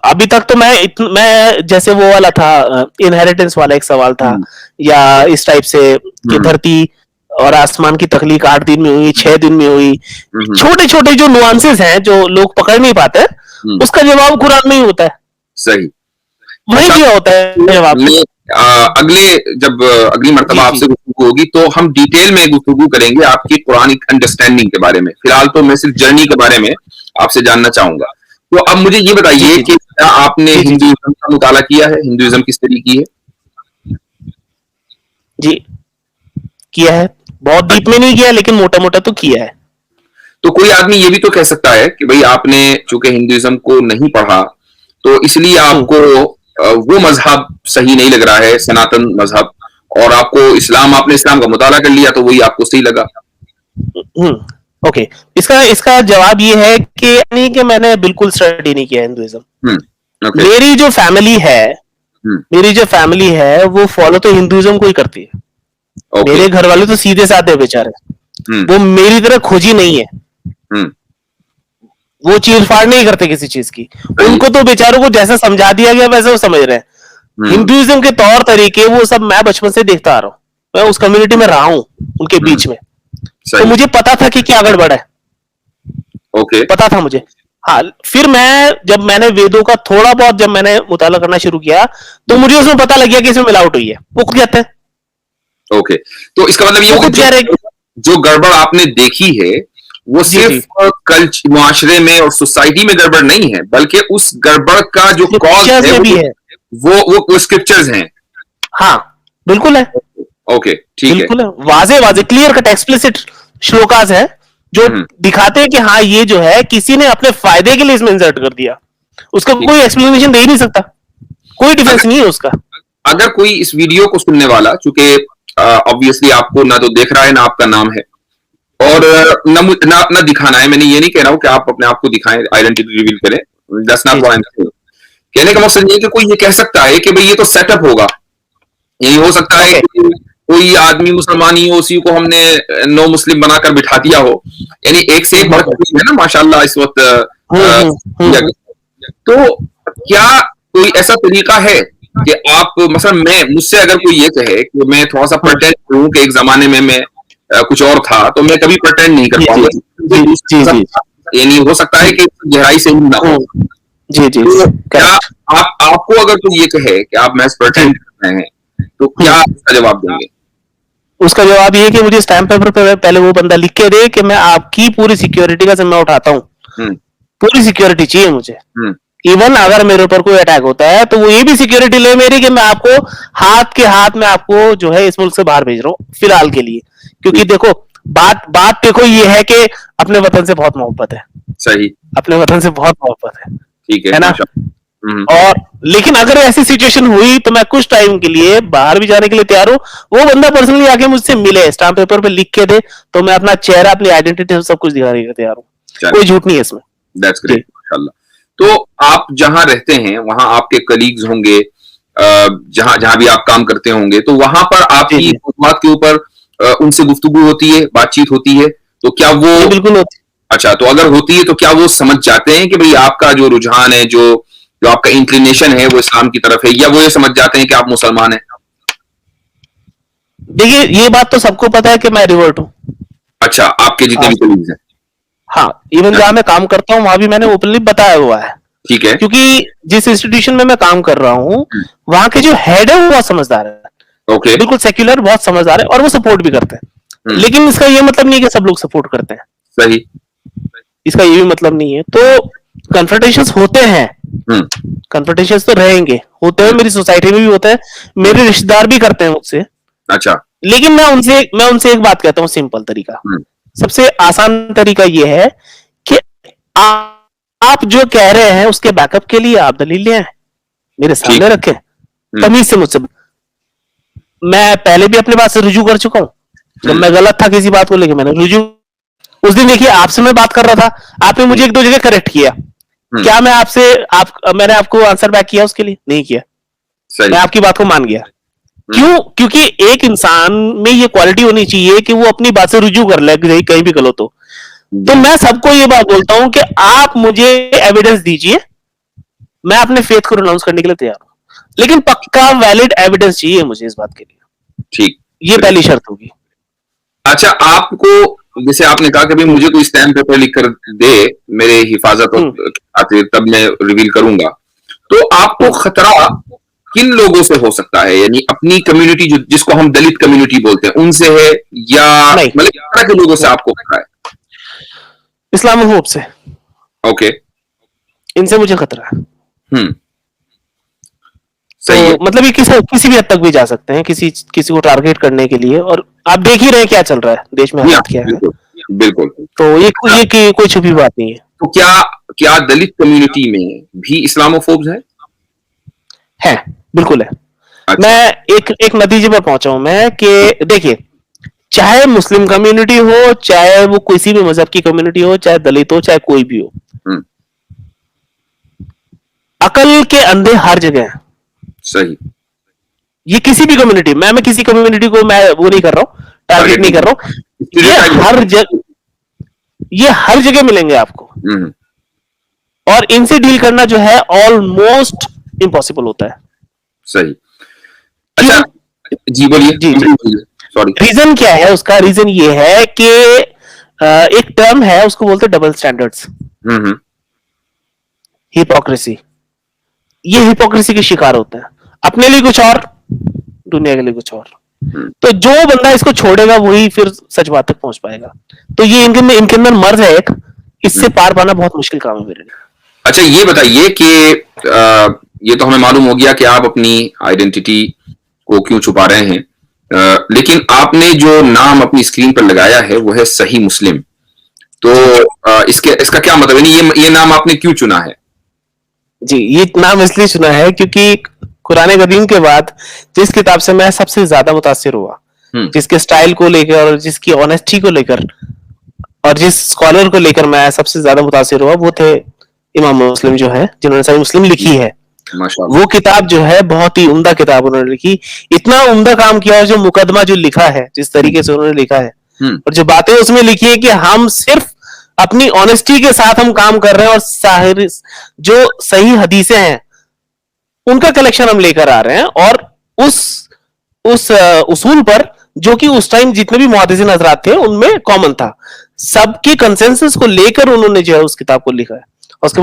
अभी तक तो मैं जैसे वो वाला था, इनहेरिटेंस वाला एक सवाल था, या इस टाइप से कि धरती और आसमान की तख्लीक 8 दिन में हुई, 6 दिन में हुई, छोटे छोटे जो नुआंसेस हैं जो लोग पकड़ नहीं पाते, उसका जवाब कुरान में ही होता है। सही, वही दिया होता है जवाब। अगली मर्तबा आपसे गुफ्तगू होगी तो हम डिटेल में गुफ्तगू करेंगे आपकी कुरानिक अंडरस्टैंडिंग के बारे में। फिलहाल तो मैं सिर्फ जर्नी के बारे में आपसे जानना चाहूंगा। तो अब मुझे ये बताइए कि क्या आपने हिंदुइज्म का मुताला किया है? हिंदुइज्म किस तरीके की है? जी किया है, बहुत डीप में नहीं किया, लेकिन मोटा मोटा तो किया है। तो कोई आदमी ये भी तो कह सकता है कि भाई आपने चूंकि हिंदुइज्म को नहीं पढ़ा तो इसलिए आपको वो मजहब सही नहीं लग रहा है, सनातन मजहब, और आपने इस्लाम का मुताला कर लिया तो वही आपको सही लगा। ओके, इसका जवाब ये है कि नहीं कि मैंने बिल्कुल स्टडी नहीं किया हिंदुइज्म। मेरी जो फैमिली है वो फॉलो तो हिंदुइज्म को ही करती है। मेरे घर वाले तो सीधे साधे बेचारे, वो मेरी तरह खोजी नहीं है, वो चीरफाड़ नहीं करते किसी चीज की। उनको तो बेचारों को जैसा समझा दिया गया वैसे वो समझ रहे हैं। हिंदुइज्म के तौर तरीके वो सब मैं बचपन से देखता आ रहा हूँ, मैं उस कम्युनिटी में रहा हूँ उनके बीच में, तो मुझे पता था कि क्या गड़बड़ है। पता था मुझे। हाँ, फिर जब मैंने वेदों का थोड़ा बहुत जब मैंने मुताला करना शुरू किया तो मुझे उसमें पता लग गया कि इसमें मिलावट हुई है। वो खुद कहते हैं। तो इसका मतलब ये जो गड़बड़ आपने देखी है वो सिर्फ मुआशरे में और सोसाइटी में गड़बड़ नहीं है, बल्कि उस गड़बड़ का जो कॉज है वो स्क्रिप्चर्स हैं। हाँ बिल्कुल है। ठीक है, बिल्कुल है, वाजे क्लियर कट एक्सप्लिसिट श्लोकास है जो दिखाते हैं कि हाँ ये जो है किसी ने अपने फायदे के लिए इसमें इंसर्ट कर दिया, उसका कोई एक्सप्लेनेशन दे ही नहीं सकता, कोई डिफेंस नहीं है उसका। अगर कोई इस वीडियो को सुनने वाला, चूंकि ऑब्वियसली आपको ना तो देख रहा है ना आपका नाम है और ना दिखाना है, मैंने ये नहीं कह रहा हूं कि आप अपने आप को दिखाएं, आइडेंटिटी रिवील करें, that's not what I am saying. कहने का मकसद ये कि कोई ये कह सकता है कि भाई ये तो सेटअप होगा, यही हो सकता है कि कोई आदमी मुसलमान ही हो, उसी को हमने नो मुस्लिम बनाकर बिठा दिया हो, यानी एक से एक बढ़कर है ना माशाल्लाह इस वक्त। तो क्या कोई ऐसा तरीका है कि आप मसलन मुझसे अगर कोई ये कहे कि मैं थोड़ा सा प्रेटेंड करूं कि एक जमाने में मैं कुछ और था, तो मैं कभी प्रेटेंड नहीं कर पाऊंगा। यानी हो सकता है कि गहराई से ही ना हो। जी जी तो क्या करेक्ट। आपको अगर कोई ये कहे कि आप मैथ्स प्रिटेंड कर रहे हैं, तो क्या इसका जवाब देंगे? उसका जवाब ये कि मुझे स्टैम्प पेपर पे पहले वो बंदा लिख के दे कि मैं आपकी पूरी सिक्योरिटी का जिम्मा उठाता हूँ, हम्म पूरी सिक्योरिटी चाहिए मुझे। हम्म इवन अगर मेरे ऊपर कोई अटैक होता है तो वो ये भी सिक्योरिटी ले मेरी कि मैं आपको हाथ के हाथ में आपको जो है इस मुल्क से बाहर भेज रहा हूँ फिलहाल के लिए। क्योंकि देखो बात बात देखो ये है कि अपने वतन से बहुत मोहब्बत है, सही, अपने वतन से बहुत मोहब्बत ठीक है ना। माशाअल्लाह। और लेकिन अगर ऐसी सिचुएशन हुई तो मैं कुछ टाइम के लिए बाहर भी जाने के लिए तैयार हूँ। वो बंदा पर्सनली आके मुझसे मिले, स्टाम्प पेपर पे लिख के दे, तो मैं अपना चेहरा, अपनी आइडेंटिटी सब कुछ दिखाने के लिए तैयार हूँ। कोई झूठ नहीं है इसमें। दैट्स ग्रेट माशाल्लाह। तो आप जहां रहते हैं वहां आपके कलीग्स होंगे, जहां जहां भी आप काम करते होंगे, तो वहां पर आपकी बात के ऊपर उनसे गुफ्तगू होती है, बातचीत होती है, तो क्या वो बिल्कुल होती। अच्छा, तो अगर होती है तो क्या वो समझ जाते हैं कि भाई आपका जो रुझान है, जो जो आपका इंक्लिनेशन है वो इस्लाम की तरफ है, या वो ये समझ जाते हैं कि आप मुसलमान हैं? देखिए ये बात तो सबको पता है कि मैं रिवर्ट हूँ। अच्छा, आपके जितने भी कलीग्स हैं? हाँ, इवन जहां मैं काम करता हूँ वहां भी मैंने ओपनली बताया हुआ है। ठीक है। क्योंकि जिस इंस्टीट्यूशन में मैं काम कर रहा हूँ वहां के जो हेड है वो बहुत समझदार है। ओके। बिल्कुल सेक्युलर, बहुत समझदार है और वो सपोर्ट भी करते हैं। लेकिन इसका ये मतलब नहीं है कि सब लोग सपोर्ट करते हैं। सही। इसका ये भी मतलब नहीं है। तो कन्फ्रंटेशंस होते हैं, कन्फ्रंटेशंस तो रहेंगे, होते हैं, मेरी सोसाइटी में भी होता है, मेरे रिश्तेदार भी करते हैं मुझसे। अच्छा। लेकिन मैं उनसे एक बात कहता हूँ, सिंपल तरीका, सबसे आसान तरीका ये है कि आप जो कह रहे हैं उसके बैकअप के लिए आप दलील ले आए, मेरे सामने रखें, तमीज से मुझसे। मैं पहले भी अपने बात से रुजू कर चुका हूं। जब मैं गलत था किसी बात को लेकर मैंने रुजू, उस दिन देखिए आपसे मैं बात कर रहा था, आपने मुझे एक दो जगह करेक्ट किया, क्या मैं मैंने आपको आंसर बैक किया उसके लिए? नहीं किया। मैं आपकी बात को मान गया। क्यों? क्योंकि एक इंसान में ये क्वालिटी होनी चाहिए कि वो अपनी बात से रुजू कर ले कहीं भी गलत हो। तो मैं सबको ये बात बोलता हूं कि आप मुझे एविडेंस दीजिए, मैं अपने फेथ को रिनाउंस करने के लिए तैयार हूं, लेकिन पक्का वैलिड एविडेंस चाहिए मुझे इस बात के लिए। ठीक, ये पहली शर्त होगी। और आपको, जैसे आपने कहा कि भाई मुझे कोई स्टैम्प पेपर लिख कर दे मेरे हिफाजत खातिर, तब मैं रिवील करूंगा, तो आपको खतरा किन लोगों से हो सकता है? यानी अपनी कम्युनिटी जिसको हम दलित कम्युनिटी बोलते हैं उनसे है, या मतलब किस तरह के लोगों से आपको खतरा है? इस्लामोफोब से। ओके। इनसे मुझे खतरा है। सही है। तो मतलब ये किसी भी हद तक भी जा सकते हैं, किसी को टारगेट करने के लिए। और आप देख ही रहे हैं क्या चल रहा है देश में, हालात क्या है। बिल्कुल। तो ये कोई छुपी बात नहीं है। तो क्या दलित कम्युनिटी में भी इस्लामोफोब्स है? बिल्कुल है। अच्छा। मैं एक नतीजे पर पहुंचा हूं मैं कि देखिए, चाहे मुस्लिम कम्युनिटी हो, चाहे वो किसी भी मजहब की कम्युनिटी हो, चाहे दलित हो, चाहे कोई भी हो, अकल के अंधे हर जगह हैं। सही। ये किसी भी कम्युनिटी, मैं किसी कम्युनिटी को मैं वो नहीं कर रहा हूं, टारगेट नहीं कर रहा हूं। ये हर जगह मिलेंगे आपको, और इनसे डील करना जो है ऑलमोस्ट इम्पॉसिबल होता है। सही। अच्छा, जी बोलिए। जी सॉरी। रीजन क्या है उसका? रीजन ये है कि एक टर्म है उसको बोलते हैं डबल स्टैंडर्ड्स, हिपोक्रेसी। ये हिपोक्रेसी के शिकार होते हैं, अपने लिए कुछ और, दुनिया के लिए कुछ और। तो जो बंदा इसको छोड़ेगा वही फिर सच बात तक पहुंच पाएगा। तो ये इनके अंदर मर्ज है एक, इससे पार पाना बहुत मुश्किल काम है मेरे लिए। अच्छा, ये बताइए कि ये तो हमें मालूम हो गया कि आप अपनी आइडेंटिटी को क्यों छुपा रहे हैं, लेकिन आपने जो नाम अपनी स्क्रीन पर लगाया है वो है सही मुस्लिम। तो इसका क्या मतलब है? ये नाम आपने क्यों चुना है? जी, ये नाम इसलिए चुना है क्योंकि कुरान करीम के बाद जिस किताब से मैं सबसे ज्यादा मुतासिर हुआ, जिसके स्टाइल को लेकर और जिसकी ऑनेस्टी को लेकर और जिस स्कॉलर को लेकर मैं सबसे ज्यादा मुतासिर हुआ, वो थे इमाम मुस्लिम जो है, जिन्होंने सही मुस्लिम लिखी है। वो किताब जो है बहुत ही उम्दा किताब उन्होंने लिखी। इतना उम्दा काम किया है, जो मुकदमा जो लिखा है, जिस तरीके से उन्होंने लिखा है, और जो बातें उसमें लिखी है कि हम सिर्फ अपनी ऑनेस्टी के साथ हम काम कर रहे हैं, और जो सही हदीसें हैं उनका कलेक्शन हम लेकर आ रहे हैं, और उस उसूल पर जो कि उस टाइम जितने भी मुहद्दिसीन हज़रात थे उनमें कॉमन था। सबके कंसेंसस को लेकर उन्होंने जो है उस किताब को लिखा है, उसके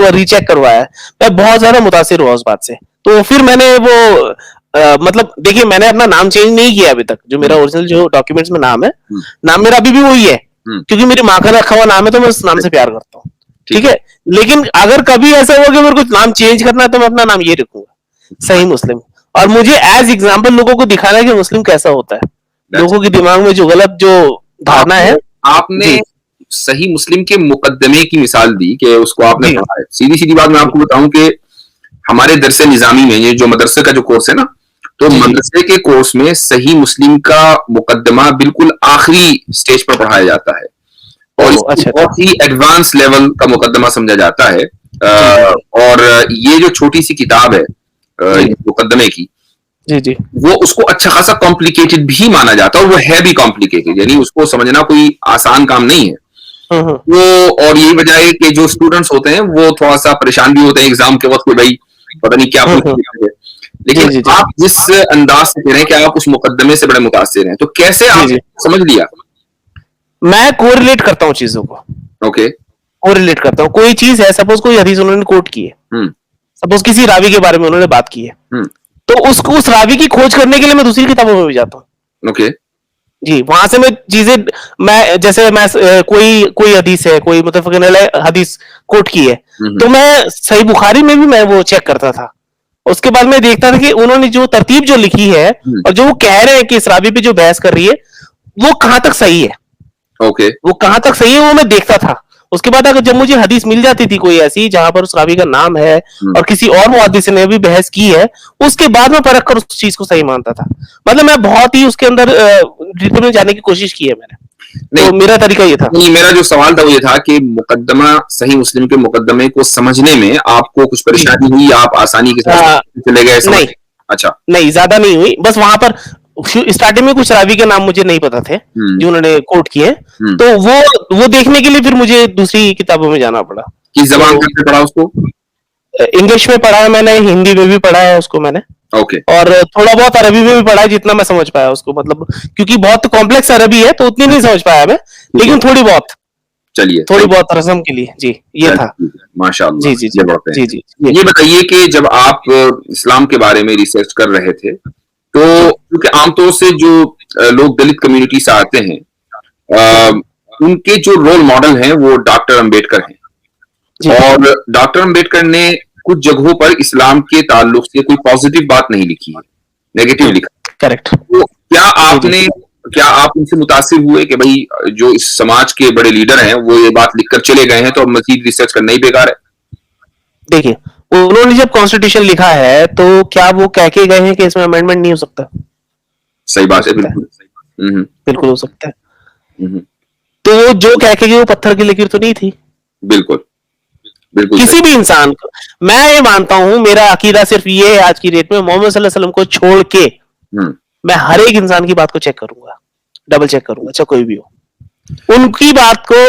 बाद रीचेक करवाया है। मैं बहुत ज्यादा मुतासिर हुआ उस बात से। तो फिर मैंने वो मतलब देखिए, मैंने अपना नाम चेंज नहीं किया अभी तक, जो मेरा ओरिजिनल जो डॉक्यूमेंट्स में नाम है, नाम मेरा अभी भी वही है, क्योंकि मेरी माँ का रखा हुआ नाम है, तो मैं उस नाम से प्यार करता हूँ। ठीक है, लेकिन अगर कभी ऐसा हुआ कि मेरे को नाम चेंज करना है, तो मैं अपना नाम ये रखूंगा, सही मुस्लिम। और मुझे एज एग्जाम्पल लोगों को दिखाना है कि मुस्लिम कैसा होता है। लोगों के दिमाग में जो गलत जो धारणा है। आपने सही मुस्लिम के मुकद्दमे की मिसाल दी कि उसको आपने पढ़ा है। सीधी सीधी बात मैं आपको बताऊं कि हमारे दरसे निजामी में, ये जो मदरसे का जो कोर्स है ना, तो मदरसे के कोर्स में सही मुस्लिम का मुकद्दमा बिल्कुल आखिरी स्टेज पर पढ़ाया जाता है, और बहुत ही एडवांस लेवल का मुकद्दमा समझा जाता है। और ये जो छोटी सी किताब है मुकद्दमे की, जी, वो उसको अच्छा खासा कॉम्प्लिकेटेड भी माना जाता है, और वो है भी कॉम्प्लिकेटेड, यानी उसको समझना कोई आसान काम नहीं है। वो और यही वजह है कि जो स्टूडेंट्स होते हैं वो थोड़ा सा परेशान भी होते हैं एग्जाम के वक्त, भाई पता नहीं क्या पूछ रहे हैं। लेकिन आप जिस अंदाज से कह रहे हैं कि आप उस मुकद्दमे से बड़े मुतासिर हैं, तो कैसे आप समझ लिया? मैं कोरिलेट करता हूँ चीजों को। ओके, कोरिलेट करता हूँ। कोई चीज है, सपोज कोई हदीस उन्होंने कोट की है, सपोज किसी रावी के बारे में उन्होंने बात की है, तो उसको उस रावी की खोज करने के लिए मैं दूसरी किताबों में भी जाता हूँ। ओके जी, वहां से मैं चीजें, मैं जैसे मैं कोई हदीस है, कोई मुत्तफ़क़ुन अलैह हदीस कोट की है, तो मैं सही बुखारी में भी मैं वो चेक करता था। उसके बाद मैं देखता था कि उन्होंने जो तरतीब जो लिखी है और जो वो कह रहे हैं कि इस रावी पे जो बहस कर रही है, वो कहां तक सही है। ओके, वो कहां तक सही है वो मैं देखता था। उसके बाद अगर जब मुझे हदीस मिल जाती थी कोई ऐसी जहां पर उस रावी का नाम है और किसी और मुहद्दिस ने भी बहस की है, उसके बाद मैं परख कर उस चीज को सही मानता था। मतलब मैं बहुत ही उसके अंदर डिटेल में जाने की कोशिश की है मैंने। तो मेरा तरीका ये था। नहीं, मेरा जो सवाल था वो ये था कि मुकद्दमा, सही मुस्लिम के मुकद्दमे को समझने में आपको कुछ परेशानी हुई, आप आसानी के साथ चले गए? नहीं, अच्छा, नहीं ज्यादा नहीं हुई। बस वहां पर स्टार्टिंग में कुछ रावी के नाम मुझे नहीं पता थे जो उन्होंने कोट किए, तो वो देखने के लिए फिर मुझे दूसरी किताबों में जाना पड़ा। किस जबान में पढ़ा उसको? इंग्लिश में पढ़ा है मैंने, हिंदी में भी पढ़ा है उसको मैंने, ओके, और थोड़ा बहुत अरबी में भी पढ़ा है, जितना मैं समझ पाया उसको। मतलब क्योंकि बहुत कॉम्प्लेक्स अरबी है तो उतनी नहीं समझ पाया मैं, लेकिन थोड़ी बहुत, चलिए थोड़ी बहुत रस्म के लिए। जी, ये था। माशाअल्लाह। जी जी जी जी। ये बताइए कि जब आप इस्लाम के बारे में रिसर्च कर रहे थे, तो क्योंकि आमतौर से जो लोग दलित कम्युनिटी से आते हैं, उनके जो रोल मॉडल हैं वो डॉक्टर अंबेडकर हैं, और डॉक्टर अंबेडकर ने कुछ जगहों पर इस्लाम के ताल्लुक से कोई पॉजिटिव बात नहीं लिखी है, नेगेटिव लिखा। करेक्ट। तो क्या आप उनसे मुतासिर हुए कि भाई जो इस समाज के बड़े लीडर हैं वो ये बात लिखकर चले गए हैं, तो अब मजीद रिसर्च करना ही बेकार है? देखिए, उन्होंने जब कॉन्स्टिट्यूशन लिखा है तो क्या वो कह के गए हैं कि इसमें अमेंडमेंट नहीं हो सकता? सही बात है, बिल्कुल। बिल्कुल हो सकता है। तो वो जो कह के गए वो पत्थर की लकीर तो नहीं थी। बिल्कुल, बिल्कुल। किसी भी इंसान को, मैं ये मानता हूं, मेरा अकीदा सिर्फ ये है आज की डेट में, मोहम्मद सल्लल्लाहु अलैहि वसल्लम को छोड़ के मैं हर एक इंसान की बात को चेक करूंगा, डबल चेक करूंगा, चाहे कोई भी हो, उनकी बात को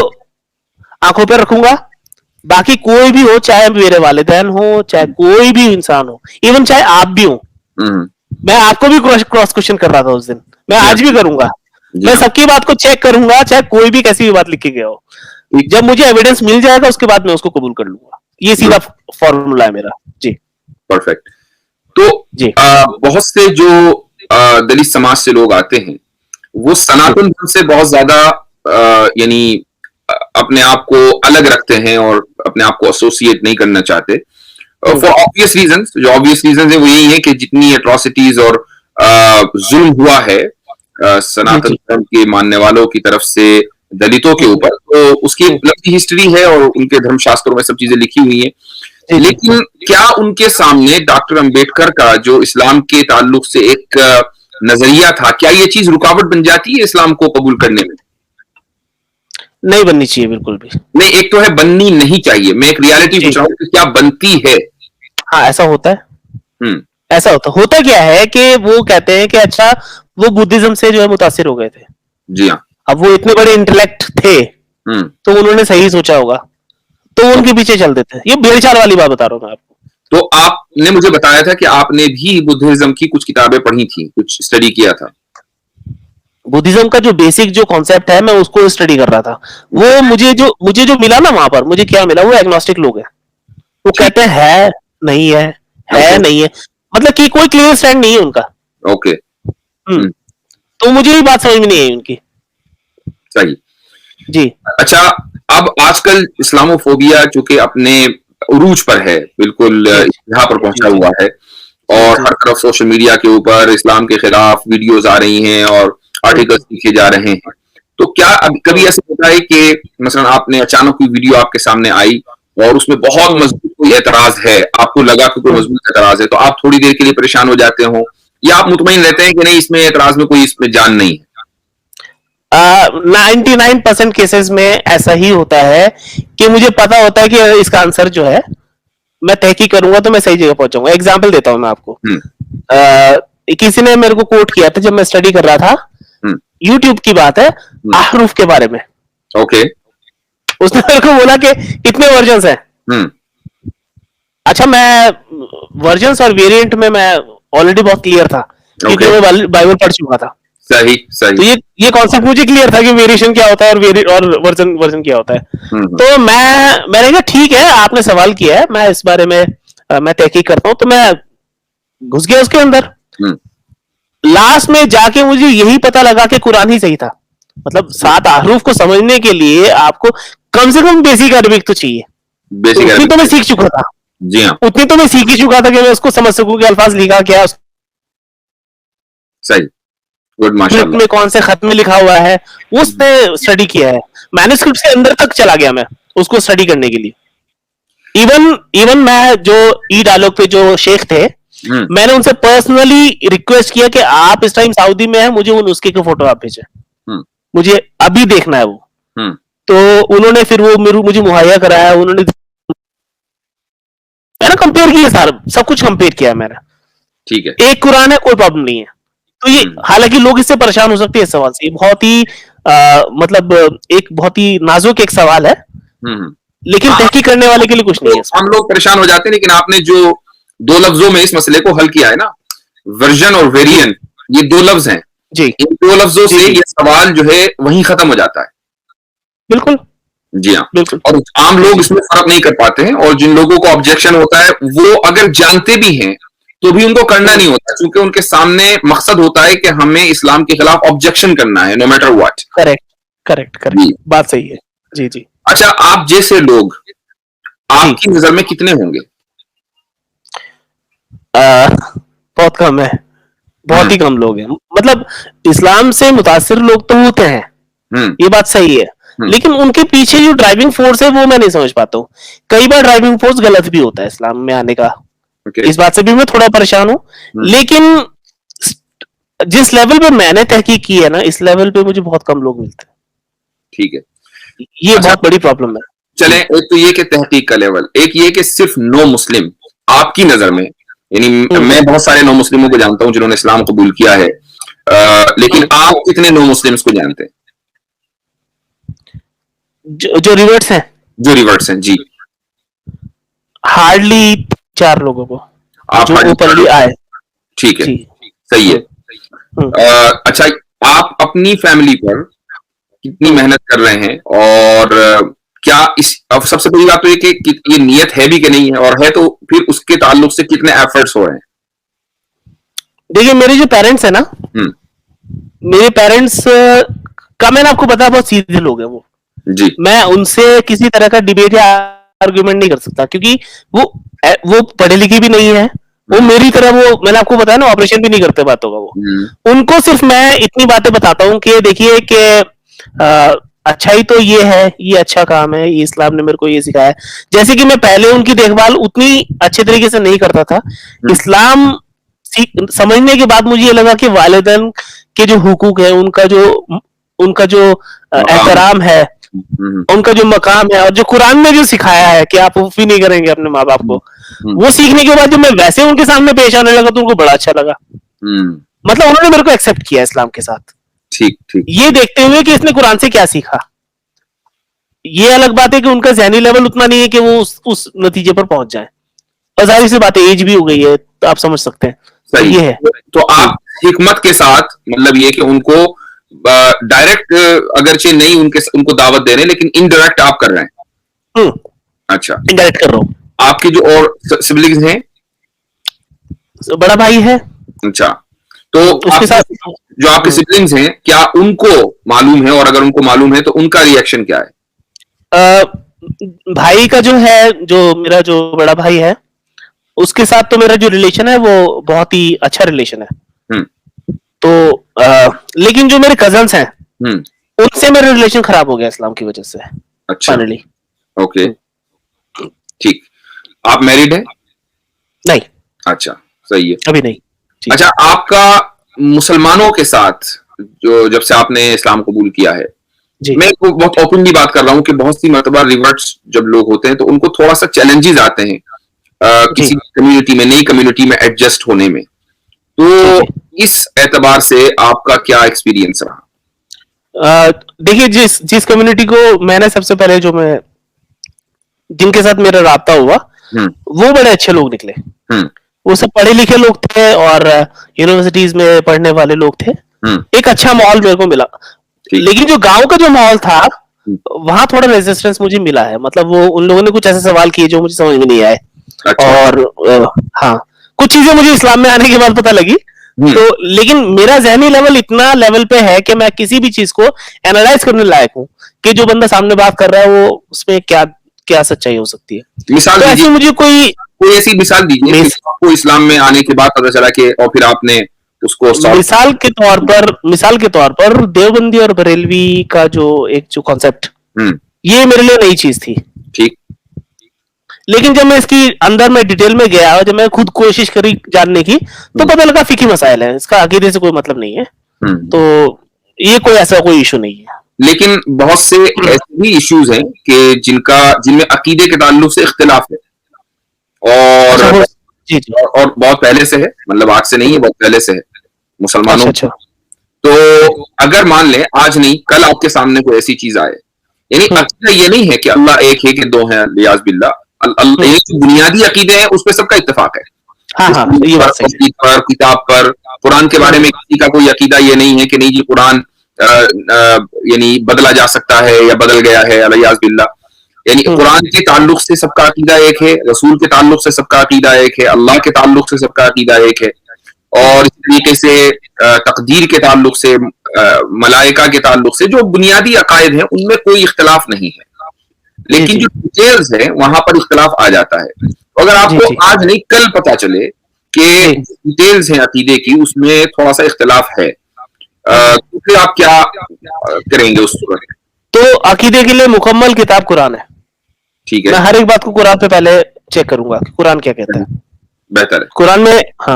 आंखों पर रखूंगा। बाकी कोई भी हो, चाहे मेरे वालिदैन हो, चाहे कोई भी इंसान हो, इवन चाहे आप भी हो, मैं आपको भी क्रॉस क्वेश्चन कर रहा था उस दिन, मैं आज भी करूंगा। मैं सबकी बात को चेक करूंगा, चाहे कोई भी कैसी भी बात लिख के गया हो। जब मुझे एविडेंस मिल जाएगा उसके बाद मैं उसको कबूल कर लूंगा। ये सीधा फॉर्मूला है मेरा। जी, परफेक्ट। तो बहुत से जो दलित समाज से लोग आते हैं वो सनातन धर्म से बहुत ज्यादा यानी अपने आप को अलग रखते हैं और अपने आप को एसोसिएट नहीं करना चाहते, फॉर ऑब्वियस रीजंस। जो ऑब्वियस रीजंस है वो यही है कि जितनी एट्रोसिटीज और जुल्म हुआ है सनातन धर्म के मानने वालों की तरफ से दलितों के ऊपर, तो उसकी लंबी हिस्ट्री है और उनके धर्मशास्त्रों में सब चीजें लिखी हुई हैं। लेकिन क्या उनके सामने डॉक्टर अंबेडकर का जो इस्लाम के ताल्लुक से एक नजरिया था, क्या ये चीज रुकावट बन जाती है इस्लाम को कबूल करने में? नहीं बननी चाहिए बिल्कुल भी। नहीं, एक तो है बननी नहीं चाहिए, मैं एक रियलिटी पूछ रहा हूँ कि क्या बनती है? हाँ, ऐसा होता है। ऐसा होता क्या है कि वो कहते हैं कि अच्छा वो बुद्धिज्म से जो है मुतासिर हो गए थे। जी हाँ। अब वो इतने बड़े इंटेलेक्ट थे तो उन्होंने सही सोचा होगा, तो उनके पीछे चल देते हैं। ये भेड़चाल वाली बात बता रहा हूँ मैं आपको। तो आपने मुझे बताया था कि आपने भी बुद्धिज्म की कुछ किताबें पढ़ी थी, कुछ स्टडी किया था। बुद्धिज्म का जो बेसिक जो कॉन्सेप्ट है मैं उसको स्टडी कर रहा था। वो मुझे जो मिला ना वहां पर, मुझे क्या मिला, वो एग्नोस्टिक लोग हैं। वो ठीक। कहते हैं है नहीं है, ओके। नहीं है, मतलब कि कोई क्लियर स्टैंड नहीं है उनका। ओके। तो मुझे ये बात समझ में नहीं आई उनकी। सही। जी। अच्छा, अब आजकल इस्लामोफोबिया जो कि अपने उरूज पर है, बिल्कुल जी यहाँ पर जी पहुंचा जी हुआ है, जी और जी हर तरफ सोशल मीडिया के ऊपर इस्लाम के खिलाफ वीडियोस आ रही हैं और आर्टिकल्स लिखे जा रहे हैं। तो क्या अब कभी ऐसा होता है कि मसलन आपने अचानक कोई वीडियो आपके सामने आई और उसमें बहुत मजबूत कोई एतराज है, आपको लगा कि कोई मजबूत एतराज है, तो आप थोड़ी देर के लिए परेशान हो जाते हो, या आप मुतमईन रहते हैं कि नहीं, इसमें एतराज में कोई इसमें जान नहीं है? 99% केसेस में ऐसा ही होता है कि मुझे पता होता है कि इसका आंसर जो है मैं तहकीक करूंगा तो मैं सही जगह पहुंचाऊंगा। एग्जाम्पल देता हूं मैं आपको। किसी ने मेरे को कोट किया था जब मैं स्टडी कर रहा था, यूट्यूब की बात है, अहरूफ के बारे में। ओके। उसने मेरे को बोला कि कितने वर्जन्स हैं। अच्छा, मैं वर्जन्स और वेरिएंट में मैं ऑलरेडी बहुत क्लियर था, क्योंकि मैं बाइबल पढ़ चुका था। सही सही। तो ये कॉन्सेप्ट मुझे क्लियर था कि वेरिएशन क्या होता है और वर्जन वर्जन क्या होता है। तो मैंने कहा ठीक है, आपने सवाल किया है, मैं इस बारे में मैं तहकीक करता हूँ। तो मैं घुस गया उसके अंदर। लास्ट में जाके मुझे यही पता लगा कि कुरान ही सही था। मतलब 7 अहरूफ को समझने के लिए आपको कम से कम बेसिक अरबिक तो चाहिए। बेसिक उतनी तो मैं सीख चुका था। जी हाँ, उतनी तो मैं सीख ही चुका था कि मैं उसको समझ सकूं कि अल्फाज लिखा क्या, सही, गुड, माशाल्लाह। में कौन से खत में लिखा हुआ है, उसने स्टडी किया है। मैन्युस्क्रिप्ट के अंदर तक चला गया मैं उसको स्टडी करने के लिए। इवन मैं जो ई डायलॉग पे जो शेख थे, मैंने उनसे पर्सनली रिक्वेस्ट किया कि आप इस टाइम सऊदी में हैं, मुझे वो नुस्खे के फोटो आप भेजें, मुझे अभी देखना है वो। तो उन्होंने फिर वो मुझे मुहैया कराया। उन्होंने, मैंने कंपेयर किया, सारा सब कुछ कंपेयर किया मैंने। ठीक है। एक कुरान है, कोई प्रॉब्लम नहीं है। तो ये, हालांकि लोग इससे परेशान हो सकते हैं इस सवाल से, ये बहुत ही मतलब एक बहुत ही नाजुक एक सवाल है, लेकिन तहकीक करने वाले के लिए कुछ नहीं है। हम लोग परेशान हो जाते हैं, लेकिन आपने जो 2 लफ्जों में इस मसले को हल किया है ना, वर्जन और वेरिएंट, ये 2 लफ्ज हैं जी। इन 2 लफ्जों से ये सवाल जो है वहीं खत्म हो जाता है। बिल्कुल जी हाँ, बिल्कुल। और आम लोग इसमें फर्क नहीं कर पाते हैं, और जिन लोगों को ऑब्जेक्शन होता है वो अगर जानते भी हैं तो भी उनको करना नहीं होता, क्योंकि उनके सामने मकसद होता है कि हमें इस्लाम के खिलाफ ऑब्जेक्शन करना है, no matter what. Correct correct, बात सही है। जी जी। अच्छा, आप जैसे लोग आपकी नजर में कितने होंगे? बहुत कम है, बहुत ही कम लोग हैं। मतलब इस्लाम से मुतासिर लोग तो होते हैं, ये बात सही है, लेकिन उनके पीछे जो ड्राइविंग फोर्स है वो मैं नहीं समझ पाता हूँ। कई बार ड्राइविंग फोर्स गलत भी होता है इस्लाम में आने का। इस बात से भी मैं थोड़ा परेशान हूँ, लेकिन जिस लेवल पे मैंने तहकीक की है ना, इस लेवल पे मुझे बहुत कम लोग मिलते हैं। ठीक है, ये बहुत बड़ी प्रॉब्लम है। चलें, एक तो ये कि तहकीक का लेवल, एक ये कि सिर्फ नो मुस्लिम आपकी नजर में, यानी मैं बहुत सारे नो मुस्लिमों को जानता हूं जिन्होंने इस्लाम कबूल किया है, लेकिन आप कितने नो मुस्लिम्स को जानते हैं? जो रिवर्ट्स हैं, जी, हार्डली 4 लोगों को आप जो ऊपरली आए। ठीक है, सही है। अच्छा, आप अपनी फैमिली पर कितनी मेहनत कर रहे हैं, और क्या इस, अब सबसे बड़ी बात तो ये कि ये नियत है भी कि नहीं है, और है तो फिर उसके ताल्लुक से कितने एफर्ट्स हो रहे हैं? देखिए, मेरे जो पेरेंट्स है ना, मेरे पेरेंट्स का, मैंने आपको बताया, बहुत सीधे लोग हैं वो जी। मैं उनसे किसी तरह का डिबेट या आर्गुमेंट नहीं कर सकता, क्योंकि वो पढ़े लिखे भी नहीं है। वो मेरी तरह, वो मैंने आपको बताया ना, ऑपरेशन भी नहीं करते बातों का। वो उनको सिर्फ मैं इतनी बातें बताता हूँ कि देखिए कि अच्छाई तो ये है, ये अच्छा काम है, ये इस्लाम ने मेरे को ये सिखाया। जैसे कि मैं पहले उनकी देखभाल उतनी अच्छे तरीके से नहीं करता था। इस्लाम समझने के बाद मुझे ये लगा कि वालिदैन के जो हुकूक है, उनका जो एहतराम है, उनका जो मकाम है, और जो कुरान में जो सिखाया है कि आप उफ़ भी नहीं करेंगे अपने माँ बाप को, वो सीखने के बाद जब मैं वैसे उनके सामने पेश आने लगा तो उनको बड़ा अच्छा लगा। मतलब उन्होंने मेरे को एक्सेप्ट किया इस्लाम के साथ। ठीक ठीक। ये देखते हुए कि इसने कुरान से क्या सीखा। ये अलग बात है कि उनका ज़हनी लेवल उतना नहीं है कि वो उस नतीजे पर पहुंच जाए, और जाहिर सी बात है, एज भी हो गई है, तो आप समझ सकते हैं। सही है। तो आप हिकमत के साथ, मतलब ये कि उनको डायरेक्ट अगरचे नहीं उनको दावत दे रहे हैं, लेकिन इनडायरेक्ट आप कर रहे हैं। अच्छा, इनडायरेक्ट कर रहा हूँ। आपके जो और सिबलिंग्स हैं? बड़ा भाई है। अच्छा, तो उसके साथ जो आपके सिबलिंग्स हैं, क्या उनको मालूम है, और अगर उनको मालूम है तो उनका रिएक्शन क्या है? भाई का जो है, जो मेरा जो बड़ा भाई है, उसके साथ तो मेरा जो रिलेशन है वो बहुत ही अच्छा रिलेशन है। तो लेकिन जो मेरे कजन्स हैं, उनसे मेरा रिलेशन खराब हो गया इस्लाम की वजह से। अच्छा, फाइनली। ओके, ठीक। आप मैरिड हैं? नहीं, अच्छा, सही है। अभी नहीं। अच्छा, आपका मुसलमानों के साथ जो जब से आपने इस्लाम कबूल किया है, मैं बहुत ओपनली बात कर रहा हूँ कि बहुत सी मर्तबा रिवर्ट्स जब लोग होते हैं तो उनको थोड़ा सा चैलेंजेस आते हैं किसी कम्युनिटी में, नई कम्युनिटी में एडजस्ट होने में। तो इस एतबार से आपका क्या एक्सपीरियंस रहा? देखिए, जिस कम्युनिटी को मैंने सबसे पहले जिनके साथ मेरा राब्ता हुआ, वो बड़े अच्छे लोग निकले। वो सब पढ़े लिखे लोग थे और यूनिवर्सिटीज में पढ़ने वाले लोग थे। एक अच्छा माहौल मेरे को मिला। लेकिन जो गांव का जो माहौल था, वहां थोड़ा रेजिस्टेंस मुझे मिला है। मतलब वो उन लोगों ने कुछ ऐसे सवाल किए जो मुझे समझ में नहीं आए। अच्छा। और हाँ, कुछ चीजें मुझे इस्लाम में आने के बाद पता लगी। तो लेकिन मेरा ज़हनी लेवल इतना लेवल पे है कि मैं किसी भी चीज को एनालाइज करने लायक हूँ कि जो बंदा सामने बात कर रहा है वो उसमें क्या क्या सच्चाई हो सकती है। मिसाल तो ऐसी मुझे कोई ऐसी मिसाल दीजिए आपको इस्लाम में आने के बाद पता चला कि, और फिर आपने उसको मिसाल के तौर पर देवबंदी और बरेलवी का जो कॉन्सेप्ट, ये मेरे लिए नई चीज थी। ठीक। लेकिन जब मैं इसकी अंदर में डिटेल में गया और जब मैं खुद कोशिश करी जानने की, तो पता लगा फिकी मसाइल है, इसका अकीदे से कोई मतलब नहीं है। तो ये ऐसा कोई इशू नहीं है। लेकिन बहुत से ऐसे भी इश्यूज हैं कि जिनमें अकीदे के ताल्लुक से इख्तिलाफ है, और जी। और बहुत पहले से है, मतलब आज से नहीं है, बहुत पहले से है मुसलमानों। अच्छा। तो अगर मान लें आज नहीं कल आपके सामने कोई ऐसी चीज आए, यानी अकीदा ये नहीं है कि अल्लाह एक है कि दो हैं, लियाज बिल्ला, बुनियादी अकीदे हैं उस पर सबका इत्तेफाक है। हाँ, ये बात सही है। किताब पर, कुरान के बारे में किसी का कोई अकीदा ये नहीं है कि नहीं जी कुरान यानी बदला जा सकता है या बदल गया है, लियाज बिल्ला। यानी कुरान के ताल्लुक से सबका अकीदा एक है, रसूल के ताल्लुक से सबका अकीदा एक है, अल्लाह के ताल्लुक से सबका अकीदा एक है, और इस तरीके से तकदीर के ताल्लुक से, मलाइका के ताल्लुक से जो बुनियादी अकायद हैं उनमें कोई इख्तिलाफ नहीं है। लेकिन जो डिटेल्स है वहां पर इख्तिलाफ आ जाता है। तो अगर आपको आज नहीं कल पता चले कि डिटेल्स हैं अकीदे की, उसमें थोड़ा सा इख्तिलाफ है, तो फिर आप क्या करेंगे उस सूरत में? तो अकीदे के लिए मुकम्मल किताब कुरान है। ठीक है, मैं हर एक बात को कुरान पे पहले चेक करूंगा कि कुरान क्या कहता है। बेहतर है।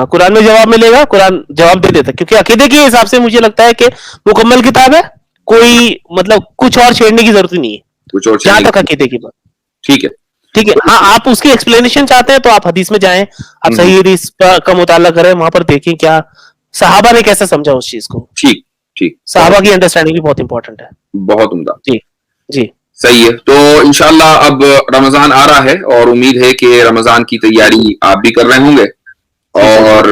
कुरान में जवाब मिलेगा, कुरान जवाब दे देता है, क्योंकि अकीदे के हिसाब से मुझे लगता है कि मुकम्मल किताब है, कोई मतलब कुछ और छेड़ने की जरूरत ही नहीं है, कुछ और जहां तक अकीदे की बात। ठीक है। हाँ, आप उसकी एक्सप्लेनेशन चाहते हैं तो आप हदीस में जाएं, आप सही हदीस का मुताला करें, वहां पर देखें क्या सहाबा ने कैसे समझा उस चीज को। ठीक। सहाबा की अंडरस्टैंडिंग भी बहुत इंपॉर्टेंट है। बहुत उम्दा। जी। सही है। तो इंशाल्लाह अब रमजान आ रहा है और उम्मीद है कि रमजान की तैयारी आप भी कर रहे होंगे और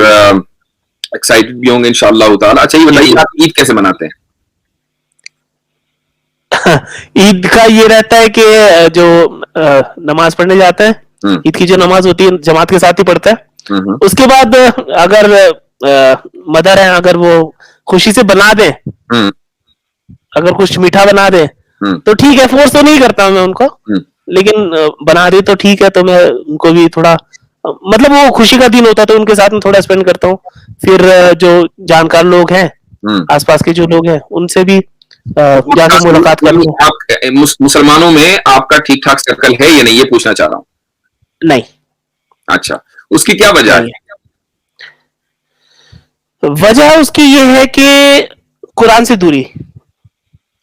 एक्साइटेड भी होंगे इंशाल्लाह ताला। अच्छा, ये बताइए आप ईद कैसे मनाते हैं? ईद का ये रहता है कि जो नमाज पढ़ने जाते हैं, ईद की जो नमाज होती है जमात के साथ ही पढ़ता है। उसके बाद अगर मदर है, अगर वो खुशी से बना दे, अगर कुछ मीठा बना दे तो ठीक है, फोर्स तो नहीं करता मैं उनको, लेकिन बना दे तो ठीक है। तो मैं उनको भी थोड़ा, मतलब वो खुशी का दिन होता है तो उनके साथ में थोड़ा स्पेंड करता हूँ। फिर जो जानकार लोग हैं, आसपास के जो लोग हैं, उनसे भी जाकर मुलाकात कर लूं। आप मुसलमानों में आपका ठीक ठाक सर्कल है या नहीं, ये पूछना चाह रहा हूँ। नहीं। अच्छा, उसकी क्या वजह है? वजह उसकी ये है कि कुरान से दूरी।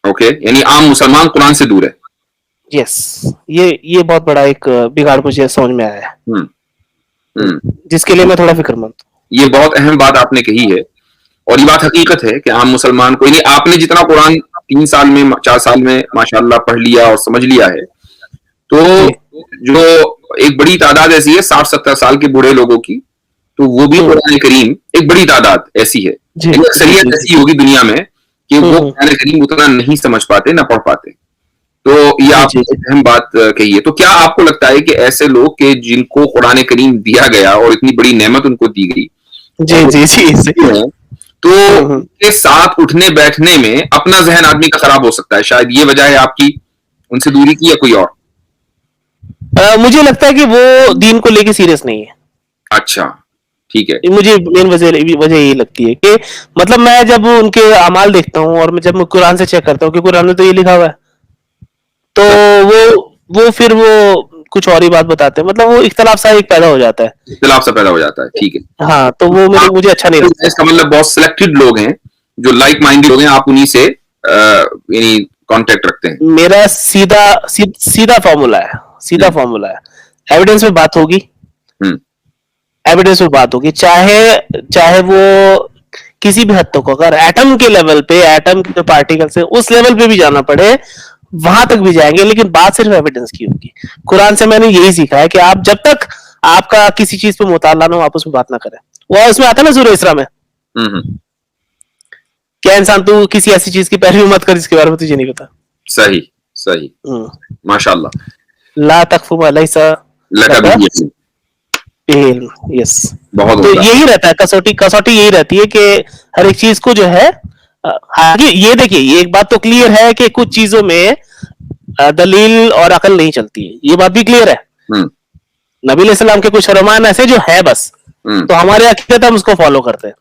ओके, यानी आम मुसलमान कुरान से दूर है। यस, ये बहुत बड़ा एक बिगाड़ मुझे समझ में आया है, जिसके लिए मैं थोड़ा फिक्रमंद। ये बहुत अहम बात आपने कही है और ये बात हकीकत है कि आम मुसलमान कोई नहीं, आपने जितना कुरान 3 साल में 4 साल में माशाल्लाह पढ़ लिया और समझ लिया है, तो जो एक बड़ी तादाद ऐसी है 60-70 साल के बूढ़े लोगों की, तो वो भी कुरान करीम एक बड़ी तादाद ऐसी है, अक्सरियत ऐसी होगी दुनिया में कि वो हम्म, कुरान करीम उतना नहीं समझ पाते, ना पढ़ पाते। तो ये जी आपने जी एक अहम बात कही है। तो क्या आपको लगता है कि ऐसे लोग के जिनको कुरान करीम दिया गया और इतनी बड़ी नेमत उनको दी गई जी और जी जी जी जी। हैं, तो हम्म। उनके साथ उठने बैठने में अपना जहन आदमी का खराब हो सकता है, शायद ये वजह है आपकी उनसे दूरी की, या कोई और? मुझे लगता है कि वो दीन को लेके सीरियस नहीं है। अच्छा, ठीक है। मुझे मेन वजह वजह यही लगती है कि मतलब मैं जब उनके अमाल देखता हूँ और मैं जब मैं कुरान से चेक करता हूँ कि कुरान में तो ये लिखा हुआ है, तो वो फिर वो कुछ और ही बात बताते हैं, मतलब वो इख्तलाफ सा एक पैदा हो जाता है। इख्तिलाफ सा पैदा हो जाता है, ठीक है। हाँ, तो वो मेरे मुझे अच्छा नहीं लगता। इसका मतलब बहुत सिलेक्टेड लोग हैं, जो लाइक माइंडेड लोग हैं, आप उन्हीं से यानी कांटेक्ट रखते हैं। मेरा सीधा फॉर्मूला है, सीधा हम्म, फॉर्मूला है। एविडेंस में बात होगी, हम्म, एविडेंस में बात होगी, चाहे चाहे वो किसी भी हद तक हो, अगर एटम के लेवल पे, एटम के पार्टिकल से उस लेवल पे भी जाना पड़े, वहां तक भी जाएंगे, लेकिन बात सिर्फ एविडेंस की होगी। कुरान से मैंने यही सीखा है कि आप जब तक आपका किसी चीज पे मुताला ना हो, आप उसमें बात ना करें। वो उसमें आता है ना सूरह इसरा में, हम्म। क्या इंसान तू किसी ऐसी चीज की पैरवी मत कर जिसके बारे में तुझे नहीं पता। सही, सही। हम्म। माशाल्लाह। ला तकफु मा लैसा लका लका भी बिही इल्म। यस। बहुत तो उम्दा। यही रहता है, कसौटी कसौटी यही रहती है कि हर एक चीज को जो है, हालांकि ये देखिए, ये एक बात तो क्लियर है कि कुछ चीजों में दलील और अकल नहीं चलती है, ये बात भी क्लियर है। हम्म, नबी अलैहिस्सलाम के कुछ फरमान ऐसे जो है बस, हम्म। तो हमारे अकीदत हम उसको फॉलो करते हैं।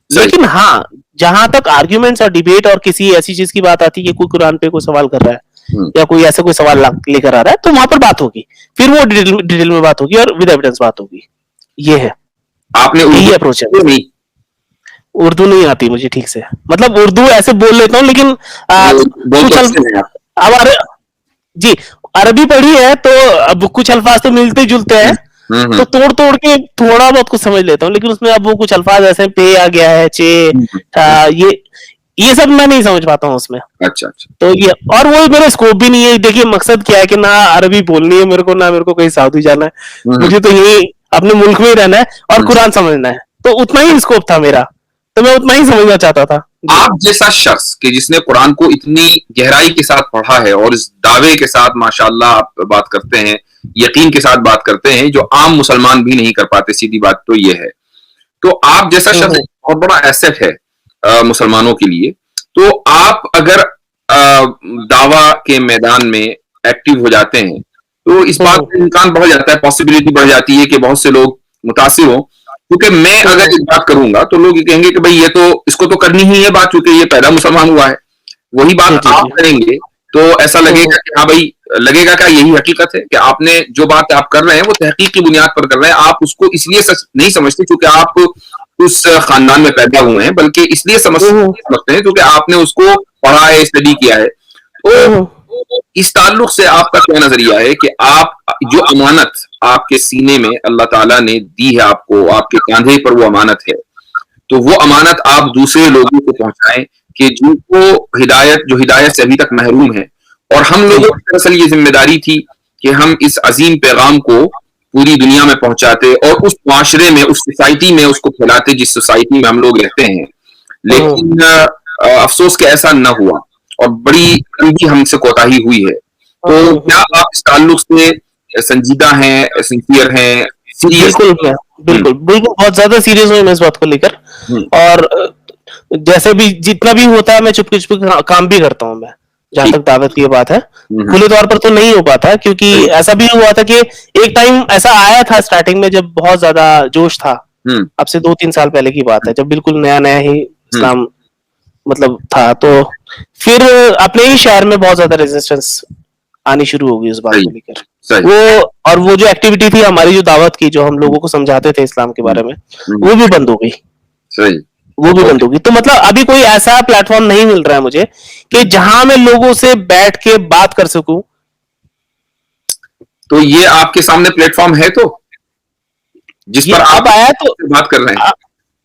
सही। लेकिन हाँ, जहां तक आर्ग्यूमेंट्स और डिबेट और किसी ऐसी चीज की बात आती है कि कोई कुरान पे कोई सवाल कर रहा है हम्म। या कोई ऐसा कोई सवाल लेकर आ रहा है, तो वहां पर बात होगी, फिर वो डिटेल में बात होगी और विद एविडेंस बात होगी। ये है, आपने यही उर्दू अप्रोच है। नहीं? उर्दू नहीं आती मुझे ठीक से, मतलब उर्दू ऐसे बोल लेता हूँ, लेकिन बोल तो कुछ अच्छे हैं आप। अब जी, अरबी पढ़ी है तो अब कुछ अल्फाज तो मिलते जुलते हैं, हम्म, तो तोड़ तोड़ के थोड़ा बहुत कुछ समझ लेता हूँ, लेकिन उसमें अब वो कुछ अल्फाज ऐसे पे आ गया है, चे, हम्म। ये सब मैं नहीं समझ पाता हूँ उसमें। अच्छा, अच्छा। तो ये, और वो मेरा स्कोप भी नहीं है। देखिए मकसद क्या है कि ना अरबी बोलनी है मेरे को, ना मेरे को कहीं सऊदी जाना है, हम्म, मुझे तो यही अपने मुल्क में ही रहना है और हम्म। कुरान समझना है, तो उतना ही स्कोप था मेरा, तो मैं उतना ही समझना चाहता था जी। आप जैसा शख्स कि जिसने कुरान को इतनी गहराई के साथ पढ़ा है और इस दावे के साथ माशाल्लाह आप बात करते हैं, यकीन के साथ बात करते हैं, जो आम मुसलमान भी नहीं कर पाते, सीधी बात तो ये है। तो आप जैसा शख्स हम्म, एक बहुत बड़ा एसेट है मुसलमानों के लिए। तो आप अगर दावा के मैदान में एक्टिव हो जाते हैं, तो इस बात हम्म, का इम्कान बढ़ जाता है, पॉसिबिलिटी बढ़ जाती है कि बहुत से लोग मुतासिर हों। क्योंकि मैं अगर हम्म, एक बात करूंगा तो लोग ये कहेंगे कि भाई ये तो इसको तो करनी ही है बात, क्योंकि ये पैदा मुसलमान हुआ है। वही जी बात जी आप जी। करेंगे तो ऐसा लगेगा कि हाँ भाई, लगेगा क्या यही हकीकत है कि आपने जो बात आप कर रहे हैं वो तहकीक की बुनियाद पर कर रहे हैं। आप उसको इसलिए सच नहीं समझते क्योंकि आप उस खानदान में पैदा हुए हैं, बल्कि इसलिए हम्म, समझते हैं क्योंकि आपने उसको पढ़ा है, स्टडी किया है। हम्म, तो इस ताल्लुक से आपका क्या नजरिया है कि आप जो अमानत आपके सीने में अल्लाह ताला ने दी है आपको, आपके कांधे पर वो अमानत है, तो वो अमानत आप दूसरे लोगों को पहुंचाएं कि जिनको हिदायत, जो हिदायत से अभी तक महरूम है। और हम जी लोगों की दरअसल ये जिम्मेदारी थी कि हम इस अजीम पैगाम को पूरी दुनिया में पहुंचाते और उस माशरे में, उस सोसाइटी में उसको फैलाते जिस सोसाइटी में हम लोग रहते हैं। हम्म, लेकिन अफसोस कि ऐसा न हुआ और बड़ी गंदी हमसे कोताही हुई है। तो क्या हम्म। आप इस ताल्लुक से संजीदा हैं, सिंसियर हैं, सीरियस? बिल्कुल मैं, हम्म, बिल्कुल बिल्कुल बहुत ज्यादा सीरियस हूँ मैं इस बात को लेकर। हम्म। और जैसे भी जितना भी होता है मैं चुपके चुपके काम भी करता हूँ मैं, जहां ठीक। तक दावत की बात है। हम्म, खुले तौर पर तो नहीं हो पाता, क्योंकि सही। ऐसा भी हुआ था कि एक टाइम ऐसा आया था स्टार्टिंग में जब बहुत ज्यादा जोश था। हम्म, अब से 2-3 साल पहले की बात है, जब बिल्कुल नया नया ही हम्म। इस्लाम मतलब था, तो फिर अपने ही शहर में बहुत ज्यादा रेजिस्टेंस आनी शुरू हो गई उस बात सही, को लेकर। सही। वो, और वो जो एक्टिविटी थी हमारी, जो दावत की, जो हम लोगों को समझाते थे इस्लाम के हम्म, बारे में, हम्म। वो भी बंद हो गई। सही। वो भी बंद ओके। होगी, तो मतलब अभी कोई ऐसा प्लेटफॉर्म नहीं मिल रहा है मुझे कि हम्म। जहां मैं लोगों से बैठ के बात कर सकूं। तो ये आपके सामने प्लेटफॉर्म है तो, जिस ये पर आप अब आया तो, बात कर रहे हैं। अ-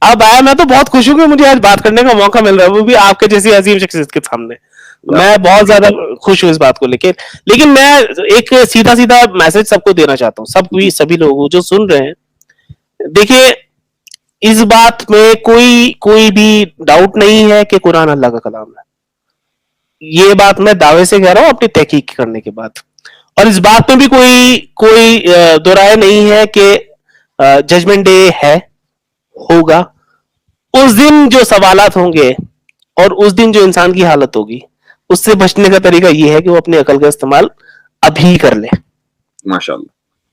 अब आया, मैं तो बहुत खुश हूं कि मुझे आज बात करने का मौका मिल रहा है, वो भी आपके जैसी अजीम शख्सियत के सामने। मैं बहुत ज्यादा खुश हूं इस बात को लेके। लेकिन मैं एक सीधा सीधा मैसेज सबको देना चाहता हूँ, सब भी, सभी लोगों जो सुन रहे हैं। देखिए, इस बात में कोई कोई भी डाउट नहीं है कि कुरान अल्लाह का कलाम है। ये बात मैं दावे से कह रहा हूँ अपनी तहकीक करने के बाद, और इस बात में भी कोई दो राय नहीं है कि जजमेंट डे है, होगा। उस दिन जो सवालात होंगे और उस दिन जो इंसान की हालत होगी, उससे बचने का तरीका ये है कि वो अपनी अकल का इस्तेमाल अभी कर ले, माशाल्लाह।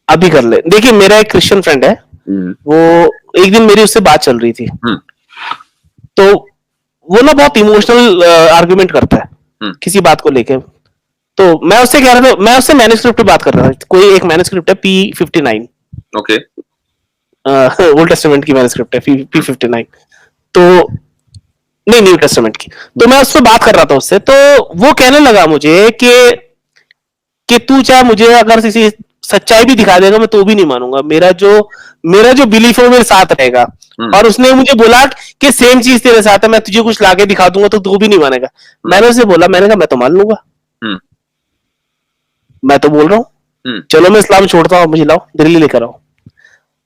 अभी कर ले। देखिए, मेरा एक क्रिश्चियन फ्रेंड है, वो एक दिन मेरी उससे बात चल रही थी, तो वो ना बहुत इमोशनल आर्गुमेंट करता है किसी बात को लेके। तो मैं उससे कह रहा था, मैं उससे मैन्युस्क्रिप्ट पे बात कर रहा था, कोई एक मैन्युस्क्रिप्ट है P59, ओके, ओल्ड टेस्टामेंट की मैन्युस्क्रिप्ट है P59, तो नहीं, न्यू टेस्टामेंट की। तो मैं उससे बात कर रहा था उससे, तो वो कहने लगा मुझे कि तू चाहे मुझे अगर किसी सच्चाई भी दिखा देगा, मैं तो भी नहीं मानूंगा, मेरा जो बिलीफ है वो मेरे साथ रहेगा। और उसने मुझे बोला कि सेम चीज तेरे साथ है, मैं तुझे कुछ लाके दिखा दूंगा तो तू भी नहीं मानेगा। मैंने उसे बोला, मैंने कहा मैं तो मान लूंगा, मैं तो बोल रहा हूँ, चलो मैं इस्लाम छोड़ता हूँ, मुझे लाओ दलील लेकर आओ।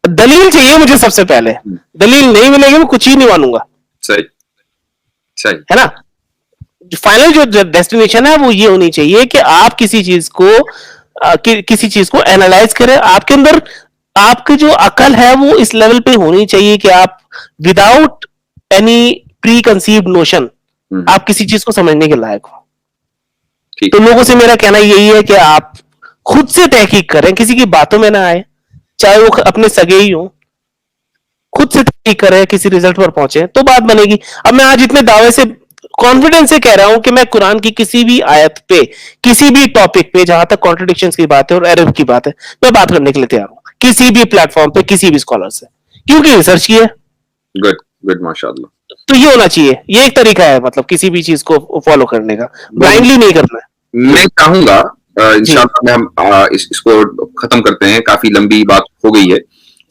दलील चाहिए मुझे सबसे पहले, दलील नहीं मिलेगी मैं कुछ ही नहीं मानूंगा। सही, सही है ना। फाइनल जो डेस्टिनेशन है वो ये होनी चाहिए कि आप किसी चीज को एनालाइज करें, आपके अंदर आपकी जो अकल है वो इस लेवल पे होनी चाहिए कि आप without any pre conceived notion आप किसी चीज को समझने के लायक हो। तो लोगों से मेरा कहना यही है कि आप खुद से तहकीक करें, किसी की बातों में ना आए, चाहे वो अपने सगे ही हो, खुद से तहकीक करें, किसी रिजल्ट पर पहुंचे तो बात बनेगी। अब मैं आज इतने दावे से, कॉन्फिडेंस से कह रहा हूं कि मैं कुरान की किसी भी आयत पे, किसी भी टॉपिक पे, जहां तक कॉन्ट्रडिक्शंस की बात है और एरर की बात है, मैं बात करने के लिए तैयार हूं, किसी भी प्लेटफॉर्म पे, किसी भी स्कॉलर से, क्योंकि रिसर्च की है। गुड, गुड, माशाल्लाह। तो ये होना चाहिए, ये एक तरीका है, मतलब किसी भी चीज को फॉलो करने का, ब्लाइंडली नहीं करना है। मैं चाहूंगा इंशाल्लाह में हम इसको खत्म करते हैं, काफी लंबी बात हो गई है,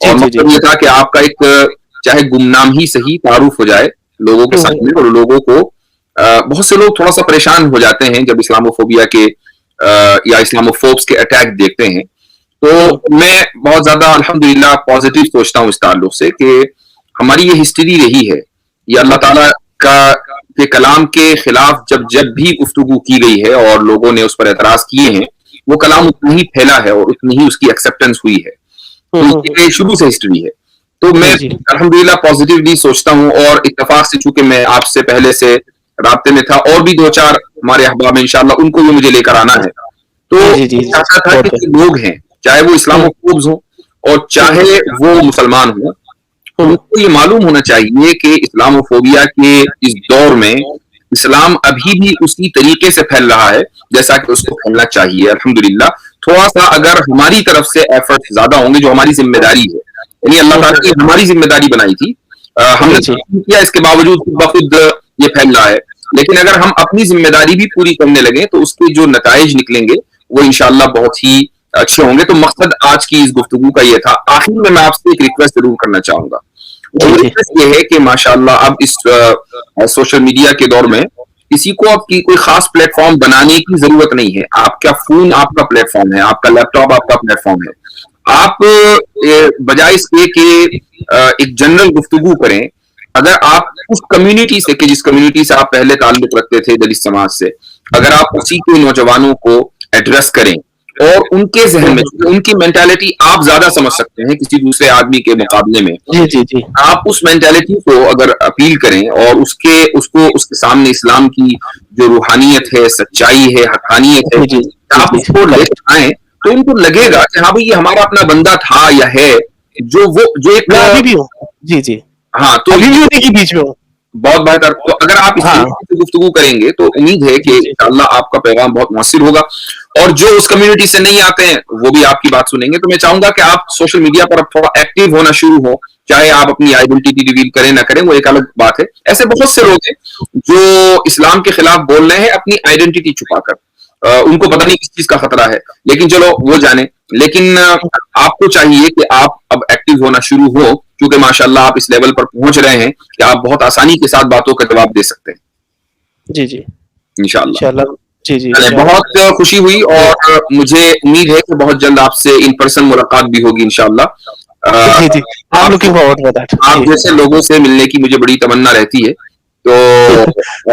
और मतलब ये था कि आपका एक चाहे गुमनाम ही सही तारुफ हो जाए लोगों के सामने, और लोगों को बहुत से लोग थोड़ा सा परेशान हो जाते हैं जब इस्लामोफोबिया के या इस्लामोफोब्स के अटैक देखते हैं। तो मैं बहुत ज्यादा अल्हम्दुलिल्लाह पॉजिटिव सोचता हूँ इस ताल्लुक से कि हमारी ये हिस्ट्री रही है, ये अल्लाह ताला के कलाम के खिलाफ जब भी गुफ्तगू की गई है और लोगों ने उस पर एतराज किए हैं, वो कलाम उतना ही फैला है और उतनी ही उसकी एक्सेप्टेंस हुई है। तो ये शुरू से हिस्ट्री है। तो मैं अल्हम्दुलिल्लाह पॉजिटिवली सोचता हूँ, और इत्तेफाक से चूंकि मैं आपसे पहले से राब्ते में था, और भी 2-4 हमारे अहबाब इंशाल्लाह उनको भी मुझे लेकर आना है। तो चाहता था कि लोग हैं, चाहे वो इस्लामोफोब्स हो और चाहे वो मुसलमान हो, उनको ये मालूम होना चाहिए कि इस्लामोफोबिया के इस दौर में इस्लाम अभी भी उसी तरीके से फैल रहा है जैसा कि उसको फैलना चाहिए। अल्हम्दुलिल्लाह थोड़ा सा अगर हमारी तरफ से एफर्ट ज्यादा होंगे, जो हमारी जिम्मेदारी है, यानी अल्लाह ताला ने हमारी जिम्मेदारी बनाई थी, हमने किया, इसके बावजूद बखुद ये फैल रहा है। लेकिन अगर हम अपनी जिम्मेदारी भी पूरी करने लगे तो उसके जो नताइज निकलेंगे वो इंशाल्लाह बहुत ही अच्छे होंगे। तो मकसद आज की इस गुफ्तगू का ये था। आखिर में मैं आपसे एक रिक्वेस्ट जरूर करना चाहूंगा, वो रिक्वेस्ट ये है कि माशाल्लाह अब इस सोशल मीडिया के दौर में किसी को आपकी कोई खास प्लेटफॉर्म बनाने की जरूरत नहीं है। आपका फोन आपका प्लेटफॉर्म है, आपका लैपटॉप आपका प्लेटफॉर्म है। आप बजाय इसके कि एक जनरल गुफ्तगू करें, अगर आप उस कम्युनिटी से, कि जिस कम्युनिटी से आप पहले ताल्लुक रखते थे, दलित समाज से, अगर आप उसी के नौजवानों को एड्रेस करें और उनके जहन में, उनकी मेंटालिटी आप ज्यादा समझ सकते हैं किसी दूसरे आदमी के मुकाबले में, आप उस मेंटालिटी को अगर अपील करें और उसके सामने इस्लाम की जो रूहानियत है, सच्चाई है, हकानियत है, आप उसको लेकर आए, तो इनको लगेगा कि हाँ भाई ये हमारा अपना बंदा था या है, जो एक अभी भी हो। जी हाँ, तो अभी भी के बीच में हो। बहुत बेहतर। तो अगर आप इस तरीके से गुफ्तगू करेंगे तो उम्मीद है कि इंशाअल्लाह आपका पैगाम बहुत मुअस्सिर होगा, और जो उस कम्युनिटी से नहीं आते हैं वो भी आपकी बात सुनेंगे। तो मैं चाहूंगा कि आप सोशल मीडिया पर थोड़ा एक्टिव होना शुरू हो, चाहे आप अपनी आइडेंटिटी रिवील करें ना करें वो एक अलग बात है। ऐसे बहुत से लोग हैं जो इस्लाम के खिलाफ बोल रहे हैं अपनी आइडेंटिटी छुपाकर, उनको पता नहीं किस चीज का खतरा है, लेकिन चलो वो जाने। लेकिन आपको चाहिए कि आप अब एक्टिव होना शुरू हो, क्योंकि माशाल्लाह आप इस लेवल पर पहुंच रहे हैं कि आप बहुत आसानी के साथ बातों का जवाब दे सकते हैं। जी इंशाल्लाह। जी बहुत खुशी हुई, और मुझे उम्मीद है कि बहुत जल्द आपसे इन पर्सन मुलाकात भी होगी इंशाल्लाह। जी आप लुकिंग फॉरवर्ड फॉर दैट। आप जैसे लोगों से मिलने की मुझे बड़ी तमन्ना रहती है, तो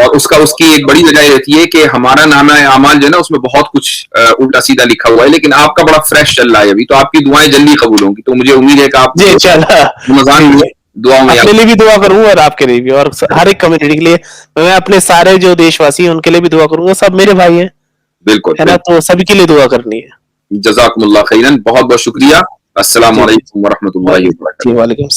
और उसकी एक बड़ी वजह रहती है कि हमारा नामा अमाल जो है ना उसमें बहुत कुछ उल्टा सीधा लिखा हुआ है, लेकिन आपका बड़ा फ्रेश चल रहा है अभी, तो आपकी दुआएं जल्दी कबूल होंगी। तो मुझे उम्मीद है कि आप जी इंशाल्लाह रमजान में दुआओं में अपने लिए भी दुआ करूंगा और आपके लिए भी, और हर एक कम्युनिटी के लिए। मैं अपने सारे जो देशवासी हैं उनके लिए भी दुआ करूंगा, सब मेरे भाई हैं, बिल्कुल है ना, तो सभी के लिए दुआ करनी है। जज़ाकुमुल्लाह खैरन, बहुत बहुत शुक्रिया। अस्सलाम जी जी वालेकुम व रहमतुल्लाहि व बरकातुहू। जी वालेकुम।